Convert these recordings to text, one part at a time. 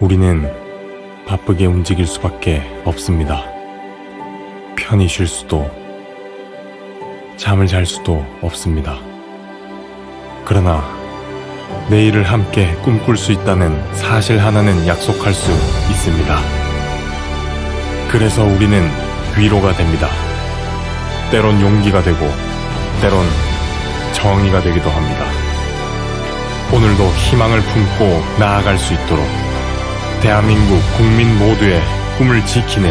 우리는 바쁘게 움직일 수밖에 없습니다. 편히 쉴 수도, 잠을 잘 수도 없습니다. 그러나 내일을 함께 꿈꿀 수 있다는 사실 하나는 약속할 수 있습니다. 그래서 우리는 위로가 됩니다. 때론 용기가 되고, 때론 정의가 되기도 합니다. 오늘도 희망을 품고 나아갈 수 있도록 대한민국 국민 모두의 꿈을 지키는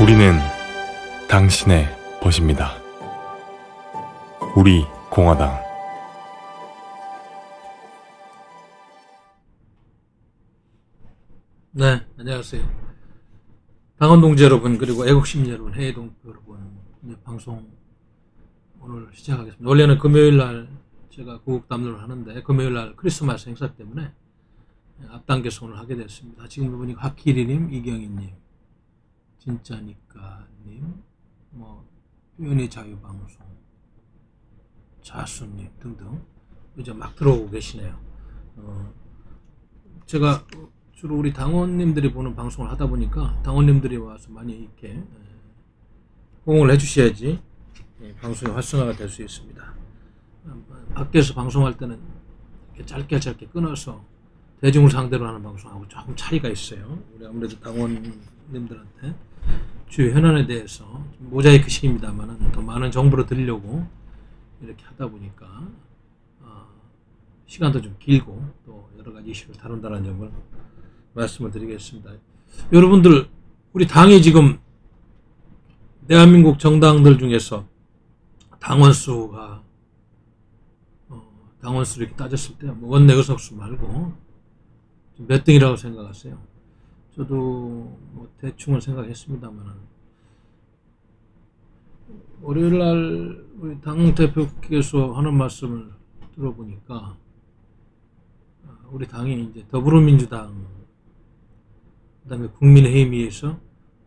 우리는 당신의 벗입니다. 우리 공화당. 네, 안녕하세요. 당원 동지 여러분, 그리고 애국시민 여러분, 해외 동포 여러분, 방송 오늘 시작하겠습니다. 원래는 금요일 날 제가 구국 담론을 하는데 금요일 날 크리스마스 행사 때문에 앞당겨서 오늘 하게 됐습니다. 지금 보니까 하키리님, 이경희님, 진짜니까님, 표현의 자유방송, 자수님 등등 이제 막 들어오고 계시네요. 제가 주로 우리 당원님들이 보는 방송을 하다 보니까 당원님들이 와서 많이 이렇게 호응을 해주셔야지 방송이 활성화가 될 수 있습니다. 밖에서 방송할 때는 이렇게 짧게 끊어서 대중을 상대로 하는 방송하고 조금 차이가 있어요. 우리 아무래도 당원님들한테 주요 현안에 대해서 모자이크식입니다만 더 많은 정보를 드리려고 이렇게 하다 보니까 시간도 좀 길고 또 여러 가지 이슈를 다룬다는 점을 말씀을 드리겠습니다. 여러분들, 우리 당이 지금 대한민국 정당들 중에서 당원수가 당원수를 이렇게 따졌을 때 원내 의석수 말고 몇 등이라고 생각하세요? 저도 대충은 생각했습니다만 월요일날 우리 당 대표께서 하는 말씀을 들어보니까 우리 당이 이제 더불어민주당 그다음에 국민의힘에서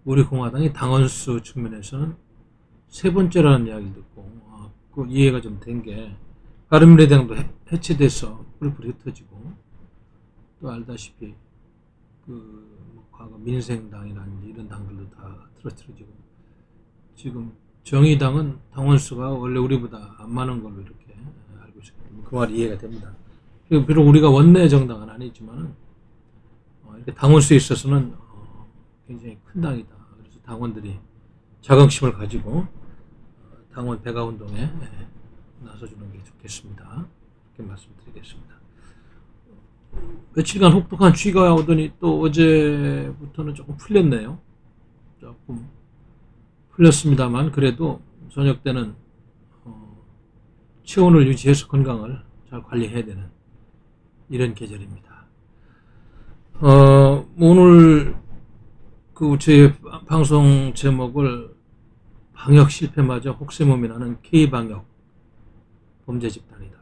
우리 공화당이 당원수 측면에서는 세 번째라는 이야기를 듣고 그 이해가 좀 된 게 바른미래당도 해체돼서 뿔뿔이 흩어지고 또 알다시피 과거 민생당이라든지 이런 당들도 다 틀어지고 지금 정의당은 당원수가 원래 우리보다 안 많은 걸로 이렇게 알고 있습니다. 그 말이 이해가 됩니다. 비록 우리가 원내 정당은 아니지만 이렇게 당원수에 있어서는 굉장히 큰 당이다. 그래서 당원들이 자긍심을 가지고 당원 배가 운동에 나서주는 게 좋겠습니다. 이렇게 말씀드리겠습니다. 며칠간 혹독한 추위가 오더니 또 어제부터는 조금 풀렸네요. 조금 풀렸습니다만 그래도 저녁 때는 체온을 유지해서 건강을 잘 관리해야 되는 이런 계절입니다. 오늘 제 방송 제목을 방역 실패마저 혹세무민하는 K방역 범죄 집단이다.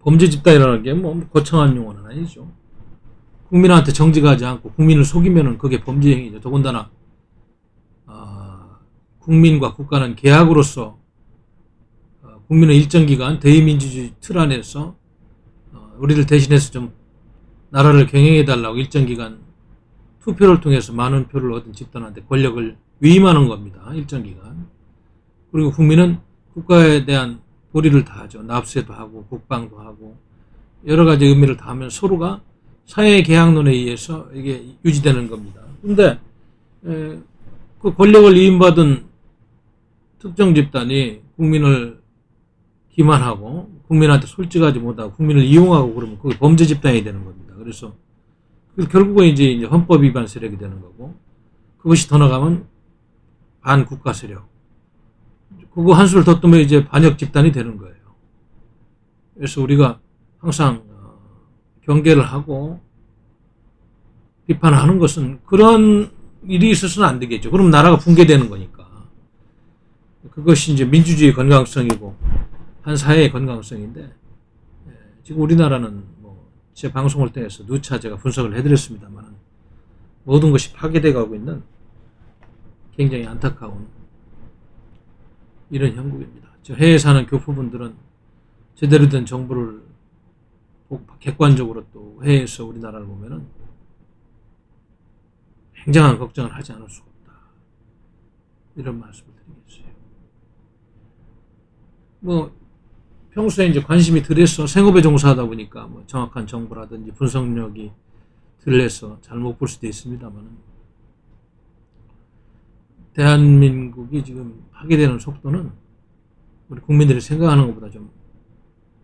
범죄 집단이라는 게 거창한 용어는 아니죠. 국민한테 정직하지 않고 국민을 속이면은 그게 범죄 행위죠. 더군다나 국민과 국가는 계약으로서 국민은 일정 기간 대의민주주의 틀 안에서 우리를 대신해서 좀 나라를 경영해달라고 일정 기간 투표를 통해서 많은 표를 얻은 집단한테 권력을 위임하는 겁니다. 일정 기간. 그리고 국민은 국가에 대한 도리를 다하죠. 납세도 하고 국방도 하고 여러 가지 의미를 다하면 서로가 사회 계약론에 의해서 이게 유지되는 겁니다. 그런데 그 권력을 위임받은 특정 집단이 국민을 기만하고 국민한테 솔직하지 못하고 국민을 이용하고 그러면 그게 범죄 집단이 되는 겁니다. 그래서 결국은 이제 헌법 위반 세력이 되는 거고 그것이 더 나가면 반국가 세력. 그거 한 수를 더 뜨면 이제 반역 집단이 되는 거예요. 그래서 우리가 항상 경계를 하고 비판하는 것은 그런 일이 있어서는 안 되겠죠. 그럼 나라가 붕괴되는 거니까. 그것이 이제 민주주의의 건강성이고 한 사회의 건강성인데 지금 우리나라는 제 방송을 통해서 누차 제가 분석을 해드렸습니다만 모든 것이 파괴돼 가고 있는 굉장히 안타까운 이런 형국입니다. 해외에 사는 교포분들은 제대로 된 정보를 객관적으로 또 해외에서 우리나라를 보면은 굉장한 걱정을 하지 않을 수가 없다. 이런 말씀을 드리겠어요. 뭐 평소에 이제 관심이 덜해서 생업에 종사하다 보니까 뭐 정확한 정보라든지 분석력이 덜해서 잘 못 볼 수도 있습니다만, 대한민국이 지금 파괴되는 속도는 우리 국민들이 생각하는 것보다 좀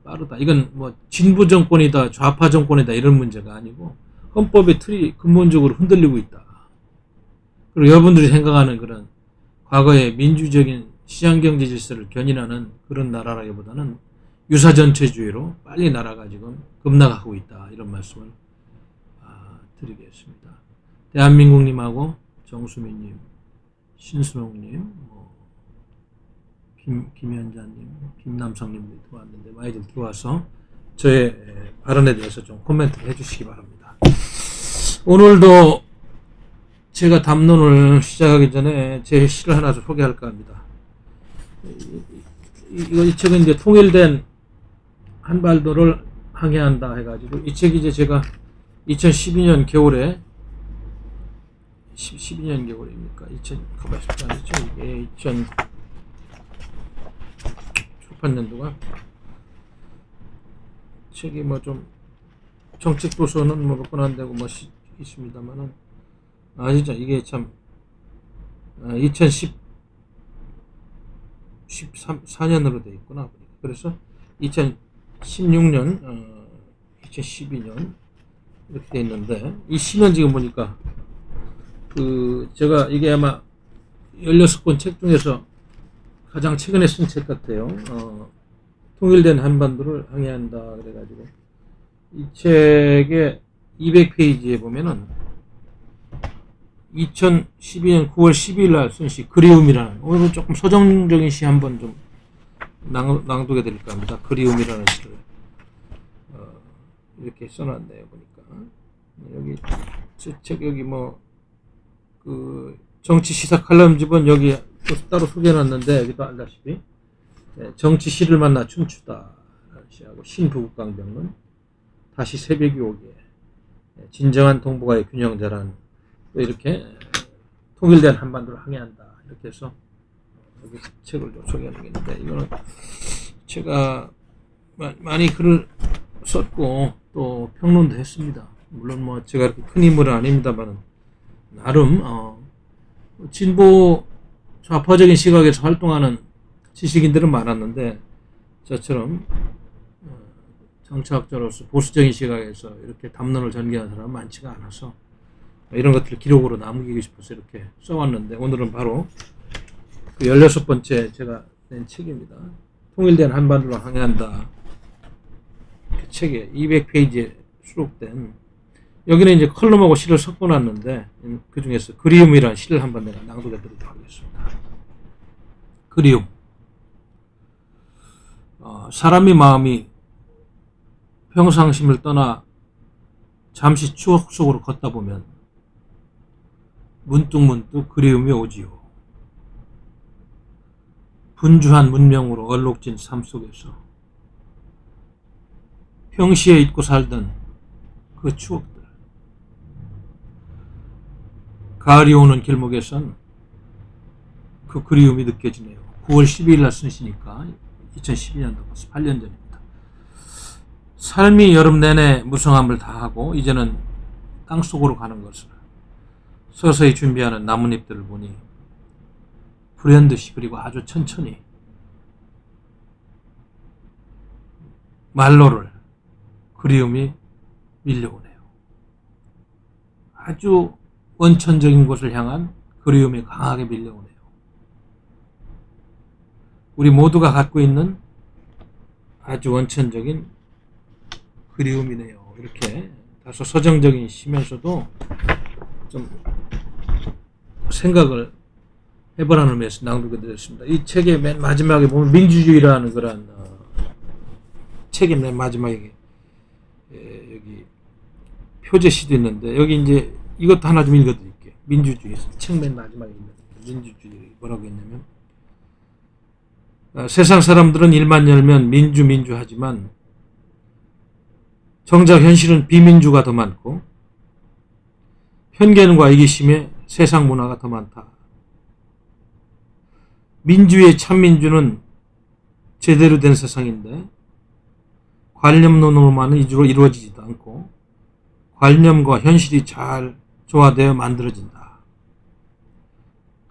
빠르다. 이건 뭐 진보 정권이다, 좌파 정권이다 이런 문제가 아니고 헌법의 틀이 근본적으로 흔들리고 있다. 그리고 여러분들이 생각하는 그런 과거의 민주적인 시장경제 질서를 견인하는 그런 나라라기보다는 유사전체주의로 빨리 나라가 지금 급락하고 있다. 이런 말씀을 드리겠습니다. 대한민국님하고 정수민님, 신순옥님, 김현자님, 김남성님도 들어왔는데 많이들 들어와서 저의 발언에 대해서 좀 코멘트를 해주시기 바랍니다. 오늘도 제가 담론을 시작하기 전에 제 시를 하나 좀 소개할까 합니다. 이 책은 이제 통일된 한반도를 항해한다 해가지고, 이 책이 이제 제가 2012년 겨울에 12년 겨울입니까? 2000 아니죠? 이게 2000 출판연도가 책이 뭐 좀 정책 도서는 뭐 몇 권 안 되고 뭐 있습니다만은, 진짜 이게 참 2014년으로 돼 있구나. 그래서 2016년 2012년 이렇게 돼 있는데, 이 시는 지금 보니까 제가 이게 아마 16권 책 중에서 가장 최근에 쓴 책 같아요. 통일된 한반도를 항해한다 그래가지고, 이 책의 200페이지에 보면은 2012년 9월 12일 날 쓴 시 그리움이라는, 오늘은 조금 서정적인 시 한번 좀 낭독해 드릴까 합니다. 그리움이라는 시를 이렇게 써놨네요. 보니까 여기 책 여기 뭐 정치 시사 칼럼집은 여기 또 따로 소개해놨는데, 여기도 알다시피 정치 시를 만나 춤추다라는 시하고, 신부국강병론, 다시 새벽이 오게, 진정한 동북아의 균형자란, 또 이렇게 통일된 한반도를 항해한다 이렇게 해서 여기 책을 좀 소개하는 게 있는데, 이거는 제가 많이 글을 썼고 또 평론도 했습니다. 물론 뭐 제가 이렇게 큰 인물은 아닙니다만, 나름 진보 좌파적인 시각에서 활동하는 지식인들은 많았는데, 저처럼 정치학자로서 보수적인 시각에서 이렇게 담론을 전개하는 사람은 많지가 않아서 이런 것들을 기록으로 남기고 싶어서 이렇게 써왔는데, 오늘은 바로 그 16번째 제가 낸 책입니다. 통일된 한반도로 항해한다. 그 책에 200페이지에 수록된, 여기는 이제 컬럼하고 시를 섞어놨는데, 그 중에서 그리움이라는 시를 한번 내가 낭독해 드리도록 하겠습니다. 그리움. 사람의 마음이 평상심을 떠나 잠시 추억 속으로 걷다 보면 문득문득 그리움이 오지요. 분주한 문명으로 얼룩진 삶 속에서 평시에 잊고 살던 그 추억들. 가을이 오는 길목에선 그 그리움이 느껴지네요. 9월 12일 날 쓴 시니까 2012년도 벌써 8년 전입니다. 삶이 여름 내내 무성함을 다하고 이제는 땅속으로 가는 것을 서서히 준비하는 나뭇잎들을 보니 불현듯이, 그리고 아주 천천히 말로를 그리움이 밀려오네요. 아주 원천적인 곳을 향한 그리움이 강하게 밀려오네요. 우리 모두가 갖고 있는 아주 원천적인 그리움이네요. 이렇게 다소 서정적인 시면서도 좀 생각을 해보라는 의미에서 낭독해 드렸습니다. 이 책의 맨 마지막에 보면 민주주의라는 그런 책의 맨 마지막에 여기 표제시도 있는데, 여기 이제 이것도 하나 좀 읽어드릴게요. 민주주의, 책 맨 마지막에 있는 민주주의 뭐라고 했냐면, 세상 사람들은 일만 열면 민주하지만 정작 현실은 비민주가 더 많고 편견과 이기심에 세상 문화가 더 많다. 민주의 참민주는 제대로 된 세상인데 관념론으로만은 이루어지지도 않고 관념과 현실이 잘 조화되어 만들어진다.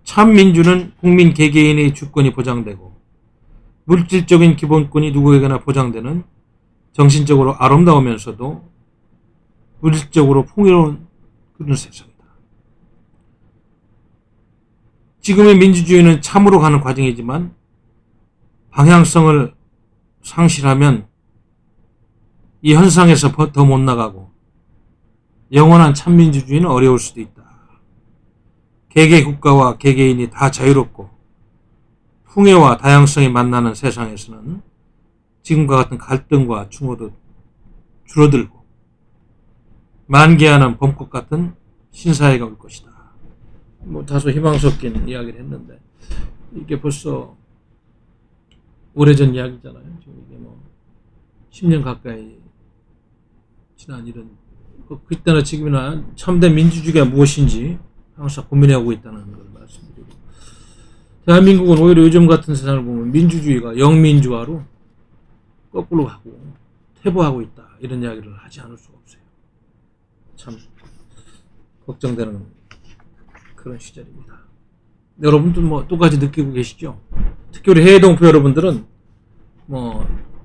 참민주는 국민 개개인의 주권이 보장되고 물질적인 기본권이 누구에게나 보장되는 정신적으로 아름다우면서도 물질적으로 풍요로운 그런 세상이다. 지금의 민주주의는 참으로 가는 과정이지만 방향성을 상실하면 이 현상에서 더 못 나가고 영원한 참민주주의는 어려울 수도 있다. 개개 국가와 개개인이 다 자유롭고 풍요와 다양성이 만나는 세상에서는 지금과 같은 갈등과 충고도 줄어들고 만개하는 봄꽃 같은 신사회가 올 것이다. 다소 희망 섞인 이야기를 했는데 이게 벌써 오래전 이야기잖아요. 지금 이게 10년 가까이 지난 일은 그때나 지금이나 참된 민주주의가 무엇인지 항상 고민해오고 있다는 걸 말씀드리고, 대한민국은 오히려 요즘 같은 세상을 보면 민주주의가 영민주화로 거꾸로 가고 퇴보하고 있다, 이런 이야기를 하지 않을 수가 없어요. 참 걱정되는 그런 시절입니다. 여러분도 똑같이 느끼고 계시죠? 특히 우리 해외 동포 여러분들은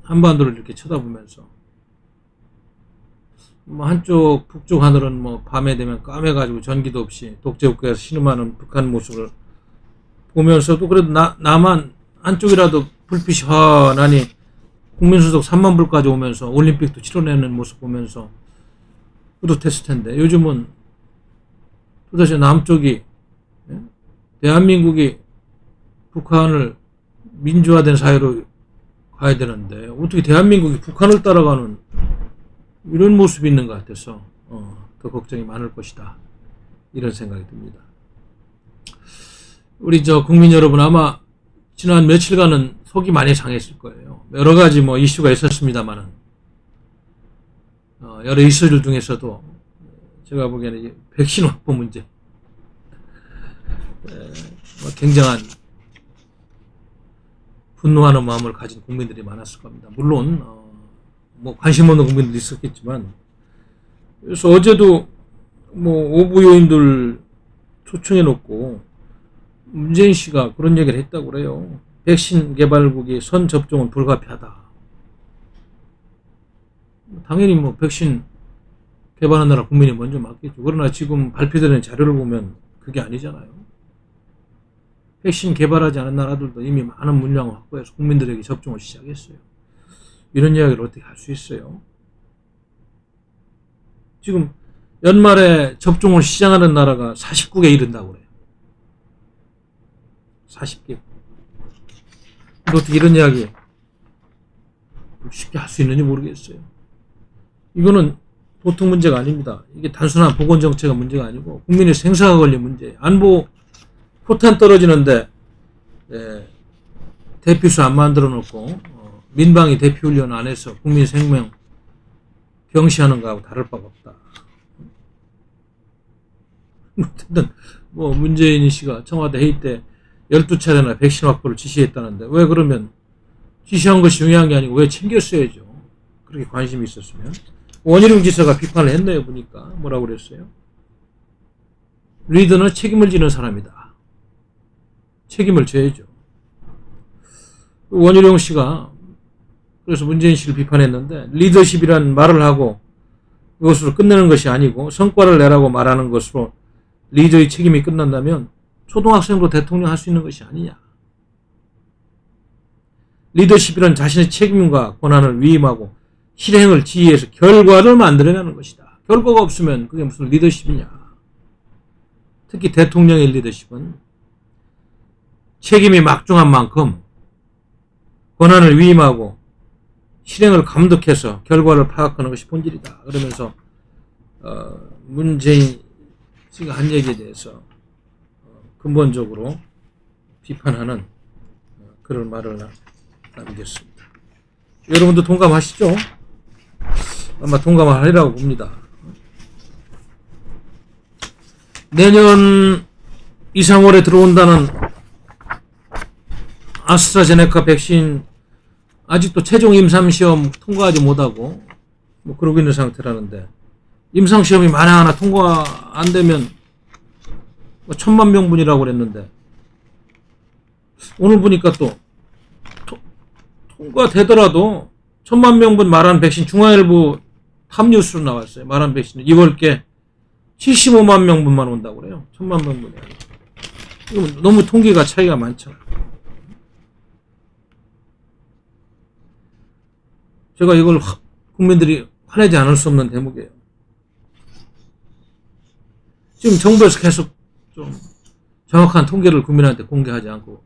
한반도를 이렇게 쳐다보면서 한쪽 북쪽 하늘은 밤에 되면 까매가지고 전기도 없이 독재국가에서 신음하는 북한 모습을 보면서도 그래도 남한 한쪽이라도 불빛이 환하니 국민소득 3만 불까지 오면서 올림픽도 치러내는 모습 보면서 뿌듯했을 텐데, 요즘은 또다시 남쪽이, 대한민국이 북한을 민주화된 사회로 가야 되는데 어떻게 대한민국이 북한을 따라가는 이런 모습이 있는 것 같아서 더 걱정이 많을 것이다, 이런 생각이 듭니다. 우리 국민 여러분, 아마 지난 며칠간은 속이 많이 상했을 거예요. 여러 가지 이슈가 있었습니다만은 여러 이슈들 중에서도 제가 보기에는 백신 확보 문제, 굉장한 분노하는 마음을 가진 국민들이 많았을 겁니다. 물론 관심 없는 국민들도 있었겠지만, 그래서 어제도 오부 요인들 초청해 놓고 문재인 씨가 그런 얘기를 했다고 그래요. 백신 개발국이 선 접종은 불가피하다. 당연히 백신 개발하는 나라 국민이 먼저 맞겠죠. 그러나 지금 발표되는 자료를 보면 그게 아니잖아요. 백신 개발하지 않은 나라들도 이미 많은 물량을 확보해서 국민들에게 접종을 시작했어요. 이런 이야기를 어떻게 할 수 있어요? 지금 연말에 접종을 시작하는 나라가 49개 이른다고 그래요. 40개. 어떻게 이런 이야기 쉽게 할 수 있는지 모르겠어요. 이거는 보통 문제가 아닙니다. 이게 단순한 보건정책의 문제가 아니고 국민의 생사가 걸린 문제예요. 안보 포탄 떨어지는데 대피소 안 만들어 놓고 민방위 대피훈련 안 해서 국민 생명 경시하는 거하고 다를 바가 없다. 어쨌든 문재인 씨가 청와대 회의 때 12차례나 백신 확보를 지시했다는데, 왜 그러면 지시한 것이 중요한 게 아니고 왜 챙겼어야죠. 그렇게 관심이 있었으면. 원희룡 지사가 비판을 했네요. 보니까 뭐라고 그랬어요? 리더는 책임을 지는 사람이다. 책임을 져야죠. 원희룡 씨가 그래서 문재인 씨를 비판했는데, 리더십이란 말을 하고 그것으로 끝내는 것이 아니고 성과를 내라고 말하는 것으로 리더의 책임이 끝난다면 초등학생도 대통령 할 수 있는 것이 아니냐. 리더십이란 자신의 책임과 권한을 위임하고 실행을 지휘해서 결과를 만들어내는 것이다. 결과가 없으면 그게 무슨 리더십이냐. 특히 대통령의 리더십은 책임이 막중한 만큼 권한을 위임하고 실행을 감독해서 결과를 파악하는 것이 본질이다. 그러면서 문재인 씨가 한 얘기에 대해서 근본적으로 비판하는 그런 말을 남겼습니다. 여러분도 동감하시죠? 아마 동감하리라고 봅니다. 내년 이상월에 들어온다는 아스트라제네카 백신 아직도 최종 임상시험 통과하지 못하고 뭐 그러고 있는 상태라는데, 임상시험이 만에 하나 통과 안 되면 뭐 1000만 명분이라고 그랬는데, 오늘 보니까 또 통과되더라도 1000만 명분 말한 백신, 중앙일보 탑뉴스로 나왔어요. 말한 백신은 2월께 75만 명분만 온다고 그래요. 1000만 명분이 아니고. 이거 너무 통계가 차이가 많잖아요. 제가 이걸 국민들이 화내지 않을 수 없는 대목이에요. 지금 정부에서 계속 좀 정확한 통계를 국민한테 공개하지 않고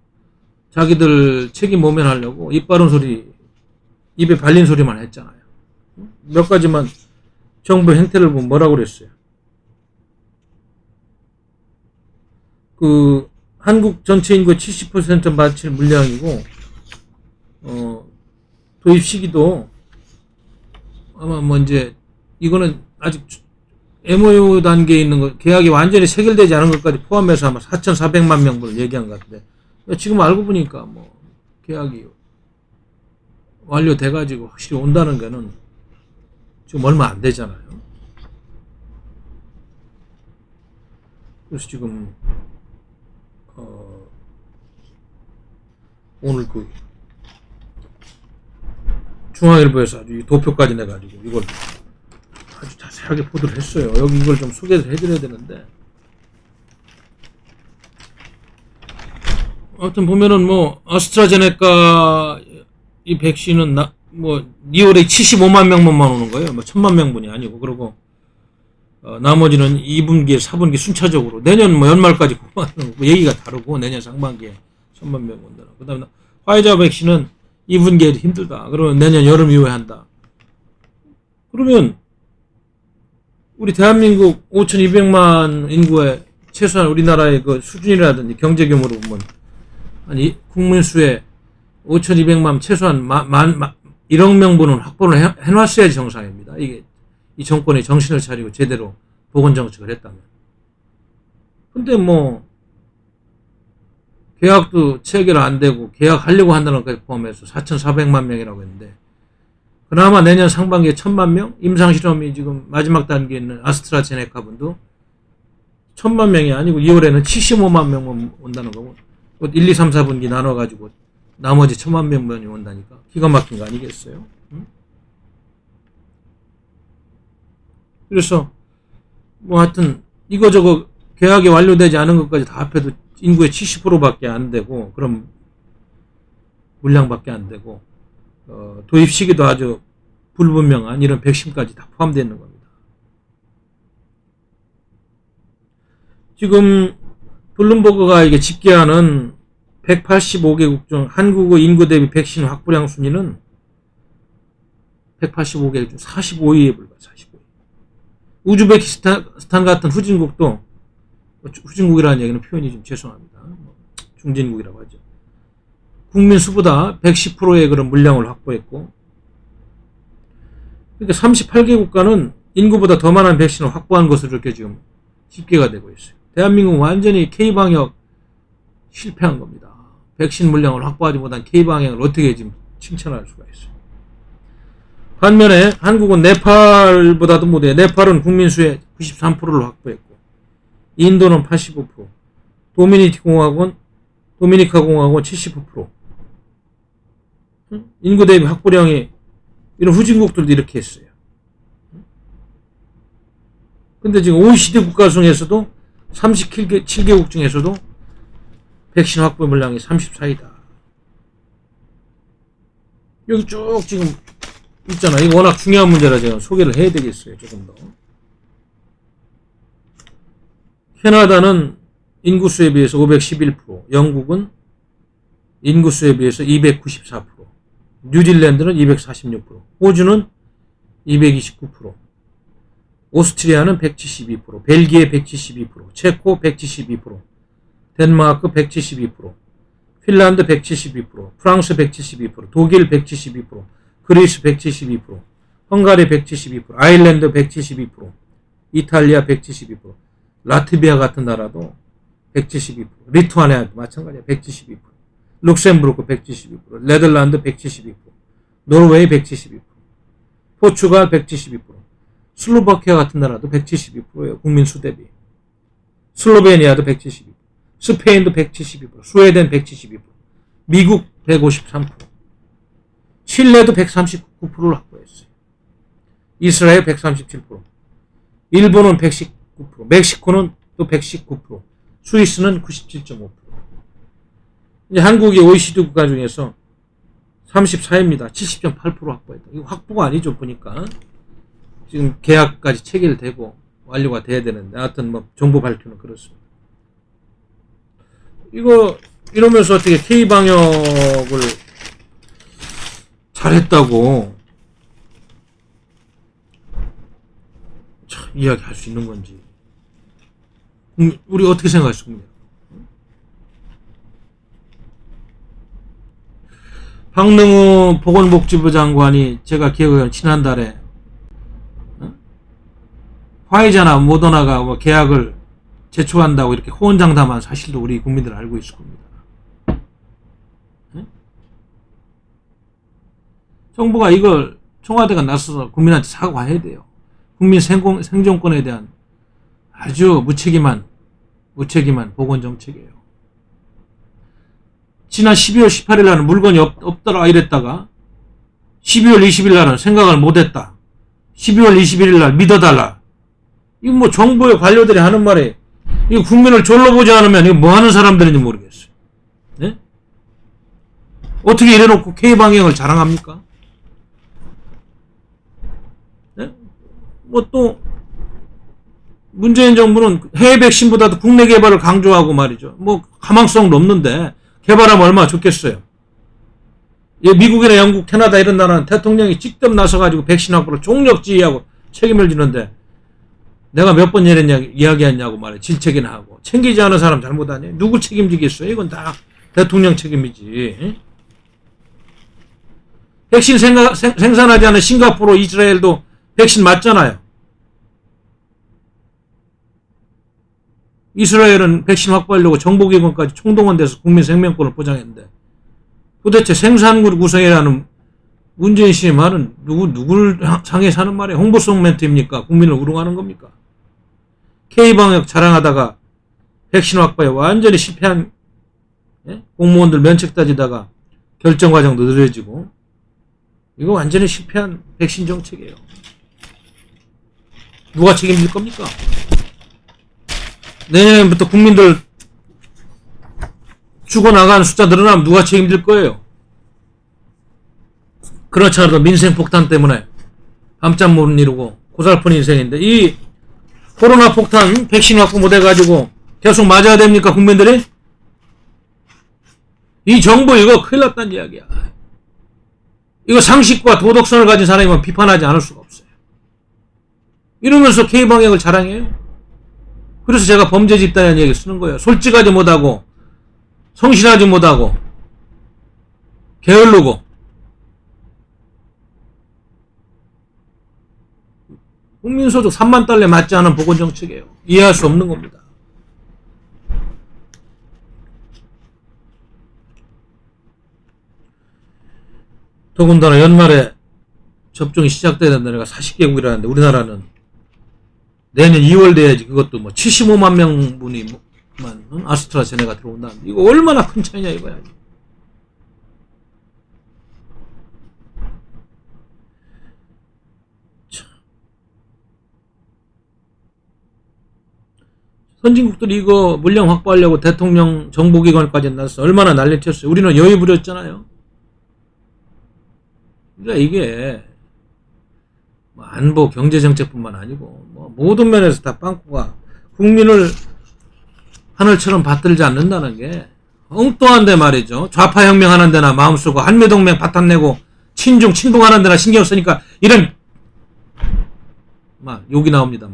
자기들 책임 모면하려고 입 바른 소리, 입에 발린 소리만 했잖아요. 몇 가지만 정부 행태를 보면 뭐라고 그랬어요. 그 한국 전체 인구의 70% 맞힐 물량이고, 도입 시기도 아마 뭐 이제 이거는 아직 MOU 단계에 있는 거, 계약이 완전히 체결되지 않은 것까지 포함해서 아마 4,400만 명분을 얘기한 것 같은데, 지금 알고 보니까 뭐 계약이 완료돼가지고 확실히 온다는 거는 지금 얼마 안 되잖아요. 그래서 지금 오늘 그 중앙일보에서 아주 도표까지 내가지고 이걸 아주 자세하게 보도를 했어요. 여기 이걸 좀 소개를 해드려야 되는데, 아무튼 보면은 뭐 아스트라제네카 이 백신은 뭐 2월에 75만 명분만 오는 거예요. 뭐 1000만 명분이 아니고. 그리고 나머지는 2분기, 4분기 순차적으로 내년 뭐 연말까지 뭐 얘기가 다르고, 내년 상반기에 1000만 명 온다. 그다음에 화이자 백신은 2분기에 힘들다. 그러면 내년 여름 이후에 한다. 그러면 우리 대한민국 5200만 인구의 최소한 우리나라의 그 수준이라든지 경제 규모로 보면 아니 국민 수의 5200만 최소한 1억 명분은 확보를 해놨어야지 정상입니다. 이게 이 정권이 정신을 차리고 제대로 보건정책을 했다면. 근데 뭐 계약도 체결 안 되고 계약하려고 한다는 것까지 포함해서 4,400만 명이라고 했는데, 그나마 내년 상반기에 1000만 명? 임상실험이 지금 마지막 단계에 있는 아스트라제네카 분도 1000만 명이 아니고 2월에는 75만 명만 온다는 거고, 1, 2, 3, 4분기 나눠가지고 나머지 1000만 명분이 온다니까 기가 막힌 거 아니겠어요? 응? 그래서 뭐 하여튼 이거저거 계약이 완료되지 않은 것까지 다 합해도 인구의 70%밖에 안 되고, 그럼 물량밖에 안 되고, 도입 시기도 아주 불분명한 이런 백신까지 다 포함되어 있는 겁니다. 지금 블룸버그가 이게 집계하는 185개국 중 한국의 인구 대비 백신 확보량 순위는 185개국 중 45위에 불과. 45위. 우즈베키스탄 같은 후진국도, 후진국이라는 얘기는 표현이 좀 죄송합니다. 중진국이라고 하죠. 국민 수보다 110%의 그런 물량을 확보했고, 그러니까 38개 국가는 인구보다 더 많은 백신을 확보한 것으로 이렇게 지금 집계가 되고 있어요. 대한민국은 완전히 K방역 실패한 겁니다. 백신 물량을 확보하지 못한 K방역을 어떻게 지금 칭찬할 수가 있어요. 반면에 한국은 네팔보다도 못해요. 네팔은 국민 수의 93%를 확보했고, 인도는 85%, 도미니카 공화국은 75%. 인구 대비 확보량이 이런 후진국들도 이렇게 했어요. 근데 지금 OECD 국가 중에서도 37개국 중에서도 백신 확보 물량이 34위다. 여기 쭉 지금 있잖아. 이거 워낙 중요한 문제라 제가 소개를 해야 되겠어요. 조금 더. 캐나다는 인구수에 비해서 511%, 영국은 인구수에 비해서 294%, 뉴질랜드는 246%, 호주는 229%, 오스트리아는 172%, 벨기에 172%, 체코 172%, 덴마크 172%, 핀란드 172%, 프랑스 172%, 독일 172%, 그리스 172%, 헝가리 172%, 아일랜드 172%, 이탈리아 172%, 라트비아 같은 나라도 172%, 리투아니아도 마찬가지야 172%, 룩셈부르크 172%, 네덜란드 172%, 노르웨이 172%, 포르투갈 172%, 슬로바키아 같은 나라도 172%예요. 국민 수 대비. 슬로베니아도 172%, 스페인도 172%, 스웨덴 172%, 미국 153%, 칠레도 139%를 확보했어요. 이스라엘 137%, 일본은 119%, 멕시코는 또 119%, 스위스는 97.5%. 이제 한국이 OECD 국가 중에서 34위입니다. 70.8% 확보했다. 이거 확보가 아니죠, 보니까. 지금 계약까지 체결되고 완료가 돼야 되는데, 하여튼 뭐 정보 발표는 그렇습니다. 이거 이러면서 어떻게 K 방역을 잘했다고 참 이야기할 수 있는 건지, 우리 어떻게 생각하십니까? 박능우 보건복지부 장관이 제가 기억하기로는 지난달에 화이자나 모더나가 뭐 계약을 제초한다고 이렇게 호언장담한 사실도 우리 국민들 알고 있을 겁니다. 정부가 이걸 청와대가 나서서 국민한테 사과해야 돼요. 국민 생존권에 대한 아주 무책임한 보건정책이에요. 지난 12월 18일 날은 물건이 없더라 이랬다가 12월 20일 날은 생각을 못했다. 12월 21일 날 믿어달라. 이거 뭐 정부의 관료들이 하는 말에, 이거 국민을 졸로 보지 않으면 이거 뭐 하는 사람들인지 모르겠어요. 네? 어떻게 이래놓고 K방역을 자랑합니까? 네? 뭐 또 문재인 정부는 해외 백신보다도 국내 개발을 강조하고 말이죠. 뭐 가망성도 없는데 개발하면 얼마나 좋겠어요. 미국이나 영국, 캐나다 이런 나라는 대통령이 직접 나서가지고 백신 확보를 종력지휘하고 책임을 지는데 내가 몇 번 이야기했냐고 말해. 질책이나 하고. 챙기지 않은 사람 잘못 아니에요? 누구 책임지겠어요? 이건 다 대통령 책임이지. 백신 생산하지 않은 싱가포르, 이스라엘도 백신 맞잖아요. 이스라엘은 백신 확보하려고 정보기관까지 총동원돼서 국민 생명권을 보장했는데, 도대체 생산국 구성이라는 문재인 씨의 말은 누구를 향해서 하는 말이에요? 홍보성 멘트입니까? 국민을 우롱하는 겁니까? K방역 자랑하다가 백신 확보에 완전히 실패한 공무원들 면책 따지다가 결정 과정도 느려지고, 이거 완전히 실패한 백신 정책이에요. 누가 책임질 겁니까? 내년부터 국민들 죽어나가는 숫자 늘어나면 누가 책임질 거예요? 그렇지 않아도 민생 폭탄 때문에 밤잠 못 이루고 고달픈 인생인데, 이 코로나 폭탄 백신 확보 못 해가지고 계속 맞아야 됩니까, 국민들이? 이 정부 이거 큰일 났다는 이야기야. 이거 상식과 도덕성을 가진 사람이면 비판하지 않을 수가 없어요. 이러면서 K방역을 자랑해요. 그래서 제가 범죄 집단이라는 얘기 쓰는 거예요. 솔직하지 못하고, 성실하지 못하고, 게을르고, 국민소득 3만 달러에 맞지 않은 보건정책이에요. 이해할 수 없는 겁니다. 더군다나 연말에 접종이 시작돼야 된다는 애가 40개국이라는데 우리나라는 내년 2월 돼야지. 그것도 뭐 75만 명분이만 아스트라제네가 들어온다는데 이거 얼마나 큰 차이냐 이거야. 선진국들이 이거 물량 확보하려고 대통령 정보기관까지 나서 얼마나 난리쳤어요. 우리는 여유 부렸잖아요. 그러니까 이게 뭐 안보 경제정책뿐만 아니고 뭐 모든 면에서 다 빵꾸가, 국민을 하늘처럼 받들지 않는다는 게 엉뚱한데 말이죠. 좌파혁명 하는 데나 마음 쓰고 한미동맹 바탕내고 친동하는 데나 신경 쓰니까 이런 막 욕이 나옵니다.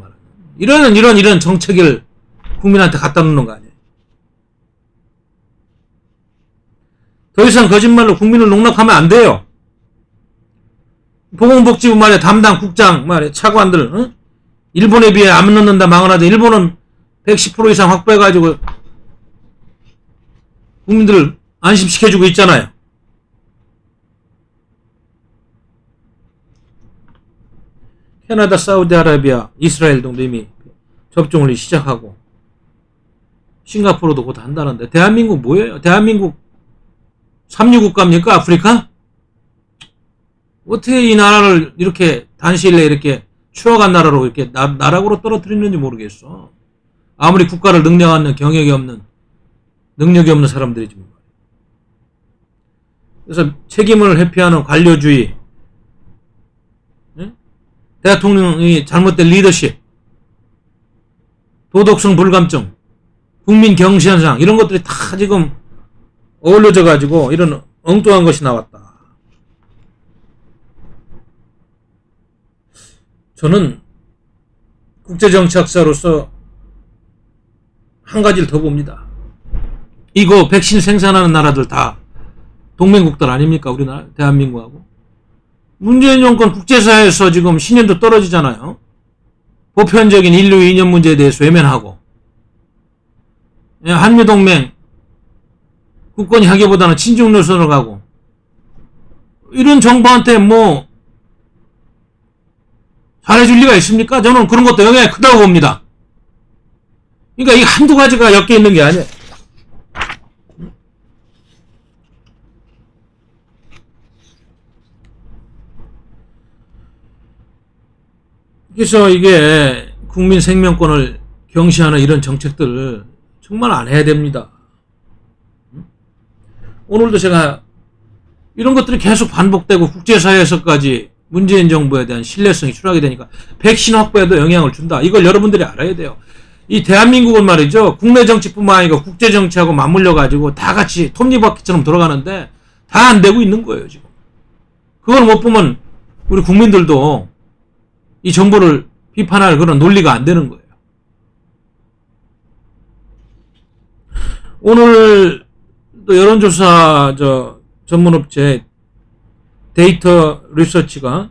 이런 정책을 국민한테 갖다 놓는 거 아니에요. 더 이상 거짓말로 국민을 농락하면 안 돼요. 보건복지부 말이야 담당 국장 말이야 차관들 응? 일본에 비해 안 넣는다 망언하다 일본은 110% 이상 확보해가지고 국민들을 안심시켜주고 있잖아요. 캐나다, 사우디아라비아, 이스라엘 등도 이미 접종을 시작하고 싱가포르도 곧 한다는데 대한민국 뭐예요? 대한민국 삼류국가입니까? 아프리카? 어떻게 이 나라를 이렇게 단시일 내에 이렇게 추억한 나라로 이렇게 나락으로 떨어뜨리는지 모르겠어. 아무리 국가를 능력하는 능력이 없는 사람들이지만. 그래서 책임을 회피하는 관료주의, 대통령이 잘못된 리더십, 도덕성 불감증, 국민 경시현상 이런 것들이 다 지금 어울려져 가지고 이런 엉뚱한 것이 나왔다. 저는 국제정치학자로서 한 가지를 더 봅니다. 이거 백신 생산하는 나라들 다 동맹국들 아닙니까? 우리나라 대한민국하고. 문재인 정권 국제사회에서 지금 신념도 떨어지잖아요. 보편적인 인류 이념 문제에 대해서 외면하고 한미동맹 국권이 하기보다는 친중 노선으로 가고 이런 정부한테 뭐 잘해줄 리가 있습니까? 저는 그런 것도 영향이 크다고 봅니다. 그러니까 이 한두 가지가 엮여 있는 게 아니에요. 그래서 이게 국민 생명권을 경시하는 이런 정책들을 정말 안 해야 됩니다. 오늘도 제가 이런 것들이 계속 반복되고 국제사회에서까지 문재인 정부에 대한 신뢰성이 추락이 되니까 백신 확보에도 영향을 준다. 이걸 여러분들이 알아야 돼요. 이 대한민국은 말이죠. 국내 정치뿐만 아니라 국제 정치하고 맞물려 가지고 다 같이 톱니바퀴처럼 돌아가는데 다 안 되고 있는 거예요, 지금. 그걸 못 보면 우리 국민들도 이 정부를 비판할 그런 논리가 안 되는 거예요. 오늘 또 여론조사 전문업체 데이터 리서치가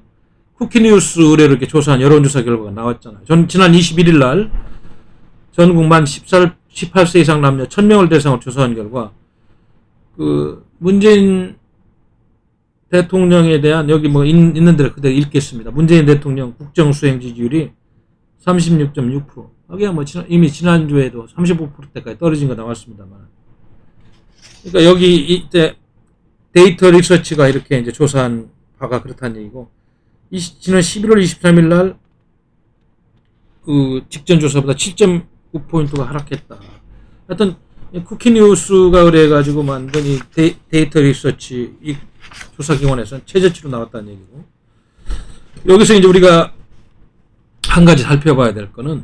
쿠키뉴스 의뢰로 이렇게 조사한 여론조사 결과가 나왔잖아요. 지난 21일 날 전국 만 18세 이상 남녀 1000명을 대상으로 조사한 결과 문재인 대통령에 대한 여기 뭐 있는 대로 그대로 읽겠습니다. 문재인 대통령 국정 수행 지지율이 36.6%. 여기가 뭐 이미 지난주에도 35%대까지 떨어진 거 나왔습니다만. 그러니까 여기 이때 데이터 리서치가 이렇게 이제 조사한 바가 그렇다는 얘기고, 지난 11월 23일 날 직전 조사보다 7.9포인트가 하락했다. 하여튼 쿠키뉴스가 그래가지고 만든 이 데이터 리서치 이 조사기관에서는 최저치로 나왔다는 얘기고, 여기서 이제 우리가 한 가지 살펴봐야 될 거는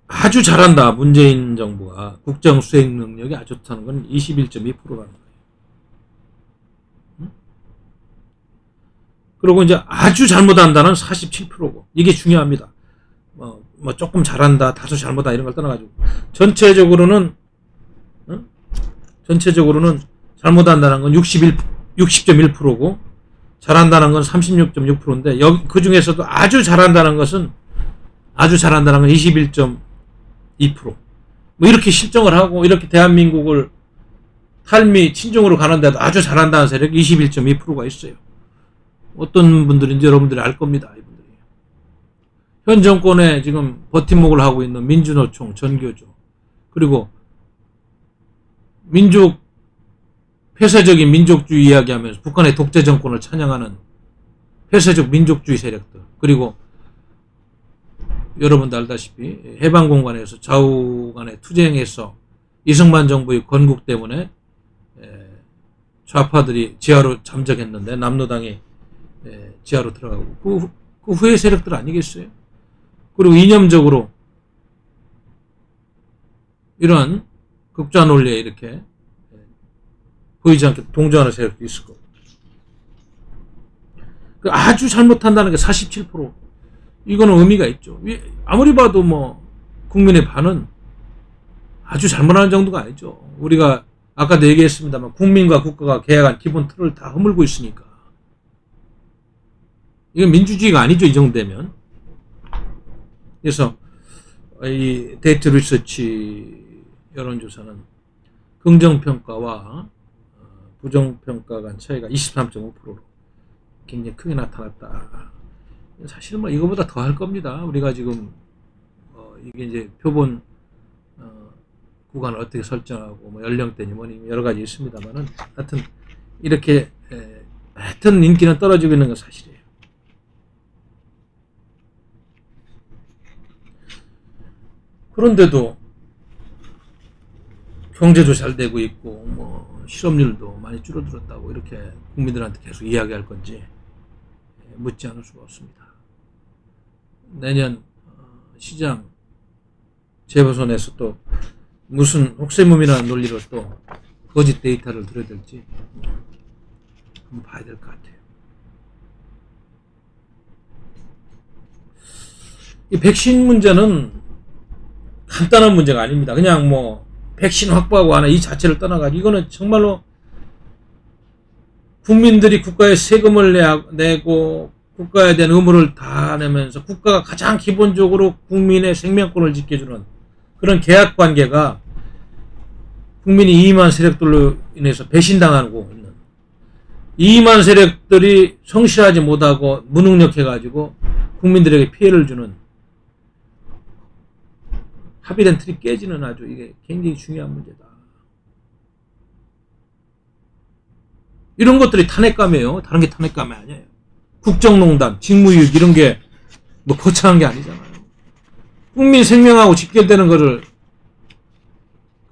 아주 잘한다. 문재인 정부가 국정 수행 능력이 아주 좋다는 건 21.2%라는 거예요. 그리고 이제 아주 잘못한다는 47%고, 이게 중요합니다. 뭐 조금 잘한다, 다소 잘못한다 이런 걸 떠나가지고 전체적으로는 잘못한다는 건 60.1%고 잘한다는 건 36.6%인데 여기 그 중에서도 아주 잘한다는 건 21.2%. 뭐 이렇게 실정을 하고 이렇게 대한민국을 탈미 친중으로 가는데도 아주 잘한다는 세력이 21.2%가 있어요. 어떤 분들인지 여러분들이 알 겁니다. 이분들이. 현 정권에 지금 버팀목을 하고 있는 민주노총, 전교조, 그리고 폐쇄적인 민족주의 이야기하면서 북한의 독재 정권을 찬양하는 폐쇄적 민족주의 세력들, 그리고 여러분도 알다시피 해방 공간에서 좌우 간에 투쟁해서 이승만 정부의 건국 때문에 좌파들이 지하로 잠적했는데 남로당이 지하로 들어가고 그 후의 세력들 아니겠어요? 그리고 이념적으로 이런 극좌 논리에 이렇게 보이지 않게 동조하는 세력도 있을 거고, 아주 잘못한다는 게 47%. 이거는 의미가 있죠. 아무리 봐도 뭐 국민의 반은 아주 잘못하는 정도가 아니죠. 우리가 아까도 얘기했습니다만 국민과 국가가 계약한 기본 틀을 다 허물고 있으니까. 이건 민주주의가 아니죠, 이 정도 되면. 그래서 이 데이트 리서치 여론조사는 긍정평가와 부정평가 간 차이가 23.5%로 굉장히 크게 나타났다. 사실 뭐 이거보다 더 할 겁니다. 우리가 지금 이게 이제 표본 구간을 어떻게 설정하고 뭐 연령대니 뭐니 여러 가지 있습니다만은 하여튼 이렇게 하여튼 인기는 떨어지고 있는 건 사실이에요. 그런데도 경제도 잘 되고 있고 뭐 실업률도 많이 줄어들었다고 이렇게 국민들한테 계속 이야기할 건지 묻지 않을 수가 없습니다. 내년 시장 재보선에서 또 무슨 혹세무민한 논리로 또 거짓 데이터를 들여댈지 한번 봐야 될 것 같아요. 이 백신 문제는 간단한 문제가 아닙니다. 그냥 뭐 백신 확보하고 하는 이 자체를 떠나가지고 이거는 정말로 국민들이 국가에 세금을 내고 국가에 대한 의무를 다 내면서 국가가 가장 기본적으로 국민의 생명권을 지켜주는 그런 계약 관계가 국민이 이임한 세력들로 인해서 배신당하고 있는 이임한 세력들이 성실하지 못하고 무능력해가지고 국민들에게 피해를 주는 합의된 틀이 깨지는 아주 이게 굉장히 중요한 문제다. 이런 것들이 탄핵감이에요. 다른 게 탄핵감이 아니에요. 국정농단, 직무유기 이런 게 뭐 거창한 게 아니잖아요. 국민 생명하고 직결되는 거를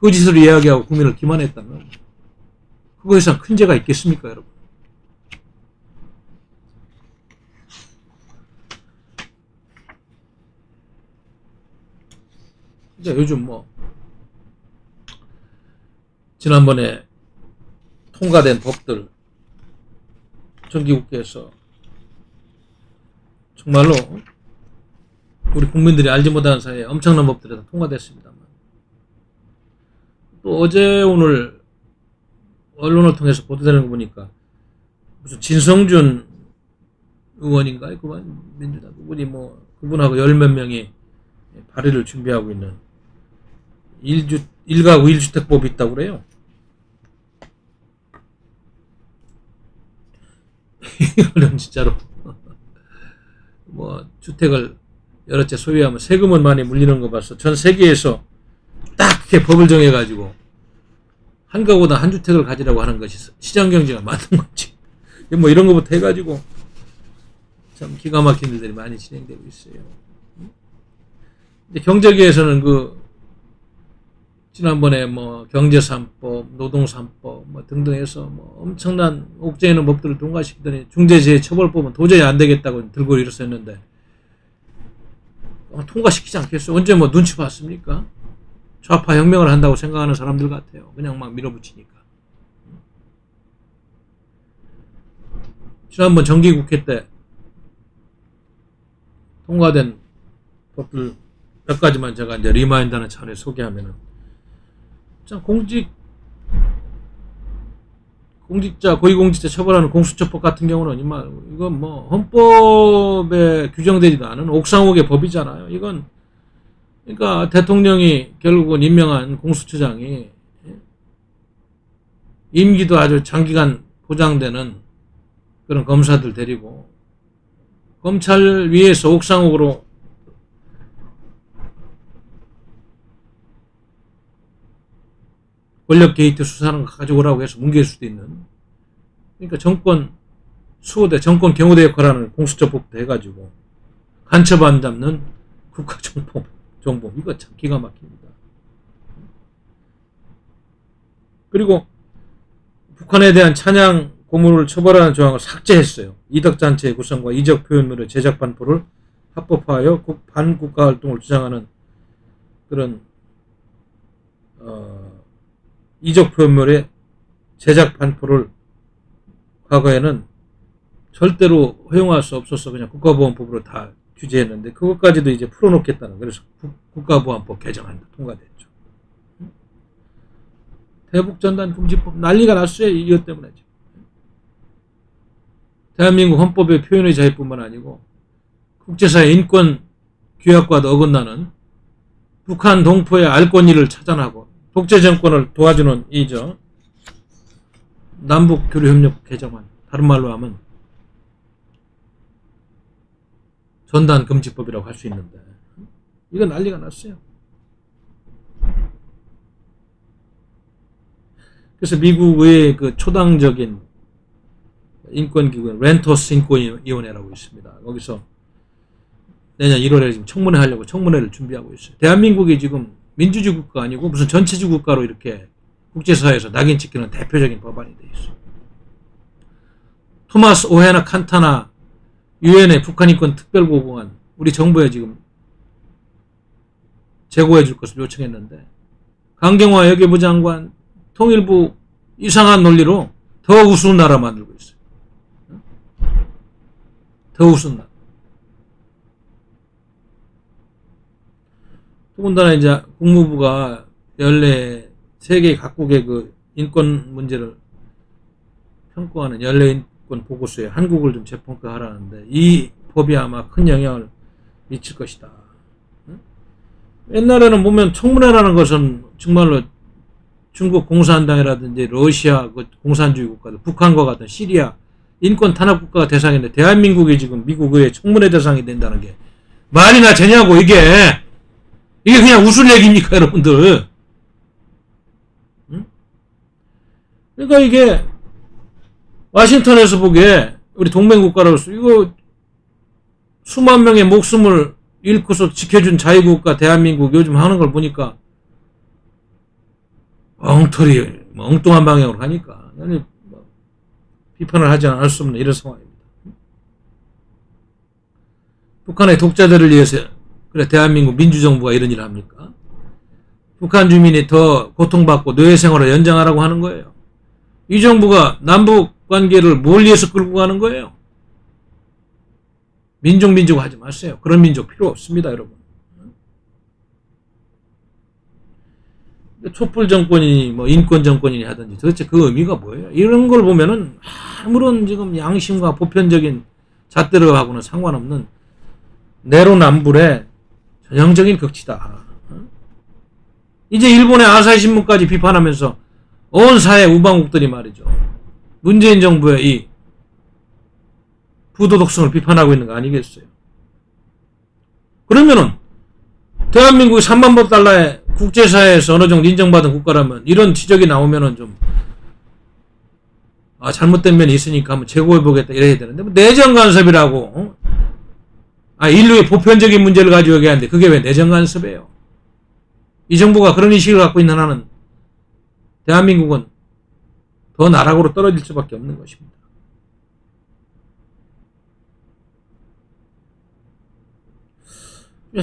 거짓으로 이야기하고 국민을 기만했다면 그거 이상 큰 죄가 있겠습니까, 여러분? 이제 요즘 뭐 지난번에 통과된 법들 정기국회에서 정말로 우리 국민들이 알지 못하는 사이에 엄청난 법들이 다 통과됐습니다만 또 어제 오늘 언론을 통해서 보도되는 거 보니까 무슨 진성준 의원인가요? 그분 민주당 그분이 뭐 그분하고 열 몇 명이 발의를 준비하고 있는 1가구 1주택법이 있다고 그래요. 이거는 진짜로 뭐 주택을 여러 채 소유하면 세금은 많이 물리는 거 봐서 전 세계에서 딱 이렇게 법을 정해가지고 한 가구당 한 주택을 가지라고 하는 것이 시장 경제가 맞는 건지 뭐 이런 것부터 해가지고 참 기가 막힌 일들이 많이 진행되고 있어요. 이제 경제계에서는 그 지난번에 뭐 경제 3법, 노동 3법 뭐 등등 해서 뭐 엄청난 옥죄 있는 법들을 통과시키더니 중대재해처벌법은 도저히 안 되겠다고 들고 일어섰는데 통과시키지 않겠어요? 언제 뭐 눈치 봤습니까? 좌파 혁명을 한다고 생각하는 사람들 같아요. 그냥 막 밀어붙이니까. 지난번 정기국회 때 통과된 법들 몇 가지만 제가 이제 리마인드하는 차원에서 소개하면은 참 공직자 고위공직자 처벌하는 공수처법 같은 경우는 이건 뭐 헌법에 규정되지도 않은 옥상옥의 법이잖아요. 이건 그러니까 대통령이 결국은 임명한 공수처장이 임기도 아주 장기간 보장되는 그런 검사들 데리고 검찰 위에서 옥상옥으로 권력 게이트 수사하는 거 가져오라고 해서 뭉갤 수도 있는 그러니까 정권 수호대 정권 경호대 역할을 하는 공수처법도 해가지고 간첩 안 잡는 국가정보 이거 참 기가 막힙니다. 그리고 북한에 대한 찬양 고문을 처벌하는 조항을 삭제했어요. 이덕단체의 구성과 이적 표현물의 제작 반포를 합법화하여 반국가 활동을 주장하는 그런 이적 표현물의 제작 반포를 과거에는 절대로 허용할 수 없어서 그냥 국가보안법으로 다 규제했는데 그것까지도 이제 풀어놓겠다는 그래서 국가보안법 개정안도 통과됐죠. 대북전단 금지법 난리가 났어요. 이것 때문에. 대한민국 헌법의 표현의 자유뿐만 아니고 국제사회 인권 규약과도 어긋나는 북한 동포의 알 권리를 차단하고 독재 정권을 도와주는 남북 교류협력 개정안, 다른 말로 하면 전단 금지법이라고 할 수 있는데 이건 난리가 났어요. 그래서 미국의 그 초당적인 인권기구 렌토스 인권위원회라고 있습니다. 거기서 내년 1월에 지금 청문회 하려고 청문회를 준비하고 있어요. 대한민국이 지금 민주주의 국가 아니고 무슨 전체주의 국가로 이렇게 국제사회에서 낙인 찍히는 대표적인 법안이 돼 있어요. 토마스 오헤나 칸타나 유엔의 북한인권 특별고공안 우리 정부에 지금 제고해 줄 것을 요청했는데 강경화 외교부 장관 통일부 이상한 논리로 더 우스운 나라 만들고 있어요. 더 우스운 나라. 더군다나 이제 국무부가 연례 세계 각국의 그 인권 문제를 평가하는 연례 인권 보고서에 한국을 좀 재평가하라는데 이 법이 아마 큰 영향을 미칠 것이다. 옛날에는 보면 청문회라는 것은 정말로 중국 공산당이라든지 러시아 그 공산주의 국가들, 북한과 같은 시리아 인권 탄압 국가가 대상인데 대한민국이 지금 미국 의회 청문회 대상이 된다는 게 말이나 되냐고. 이게 그냥 웃을 얘기입니까 여러분들? 그러니까 이게 와싱턴에서 보기에 우리 동맹국가로서 이거 수만 명의 목숨을 잃고서 지켜준 자유국가 대한민국 요즘 하는 걸 보니까 엉뚱한 방향으로 가니까 비판을 하지 않을 수 없는 이런 상황입니다. 북한의 독자들을 위해서 그래 대한민국 민주정부가 이런 일을 합니까? 북한 주민이 더 고통받고 노예생활을 연장하라고 하는 거예요. 이 정부가 남북 관계를 뭘 위해서 끌고 가는 거예요? 민족 하지 마세요. 그런 민족 필요 없습니다, 여러분. 촛불 정권이니 뭐 인권 정권이니 하든지 도대체 그 의미가 뭐예요? 이런 걸 보면은 아무런 지금 양심과 보편적인 잣대로하고는 상관없는 내로남불의 전형적인 극치다. 이제 일본의 아사히 신문까지 비판하면서 온 사회 우방국들이 말이죠. 문재인 정부의 이 부도덕성을 비판하고 있는 거 아니겠어요? 그러면은 대한민국이 3만 달러의 국제사회에서 어느 정도 인정받은 국가라면 이런 지적이 나오면은 좀 잘못된 면이 있으니까 한번 재고해보겠다 이래야 되는데 뭐 내정 간섭이라고 인류의 보편적인 문제를 가지고 얘기하는데 그게 왜 내정 간섭이에요? 이 정부가 그런 인식을 갖고 있는 한은 대한민국은 더 나락으로 떨어질 수밖에 없는 것입니다.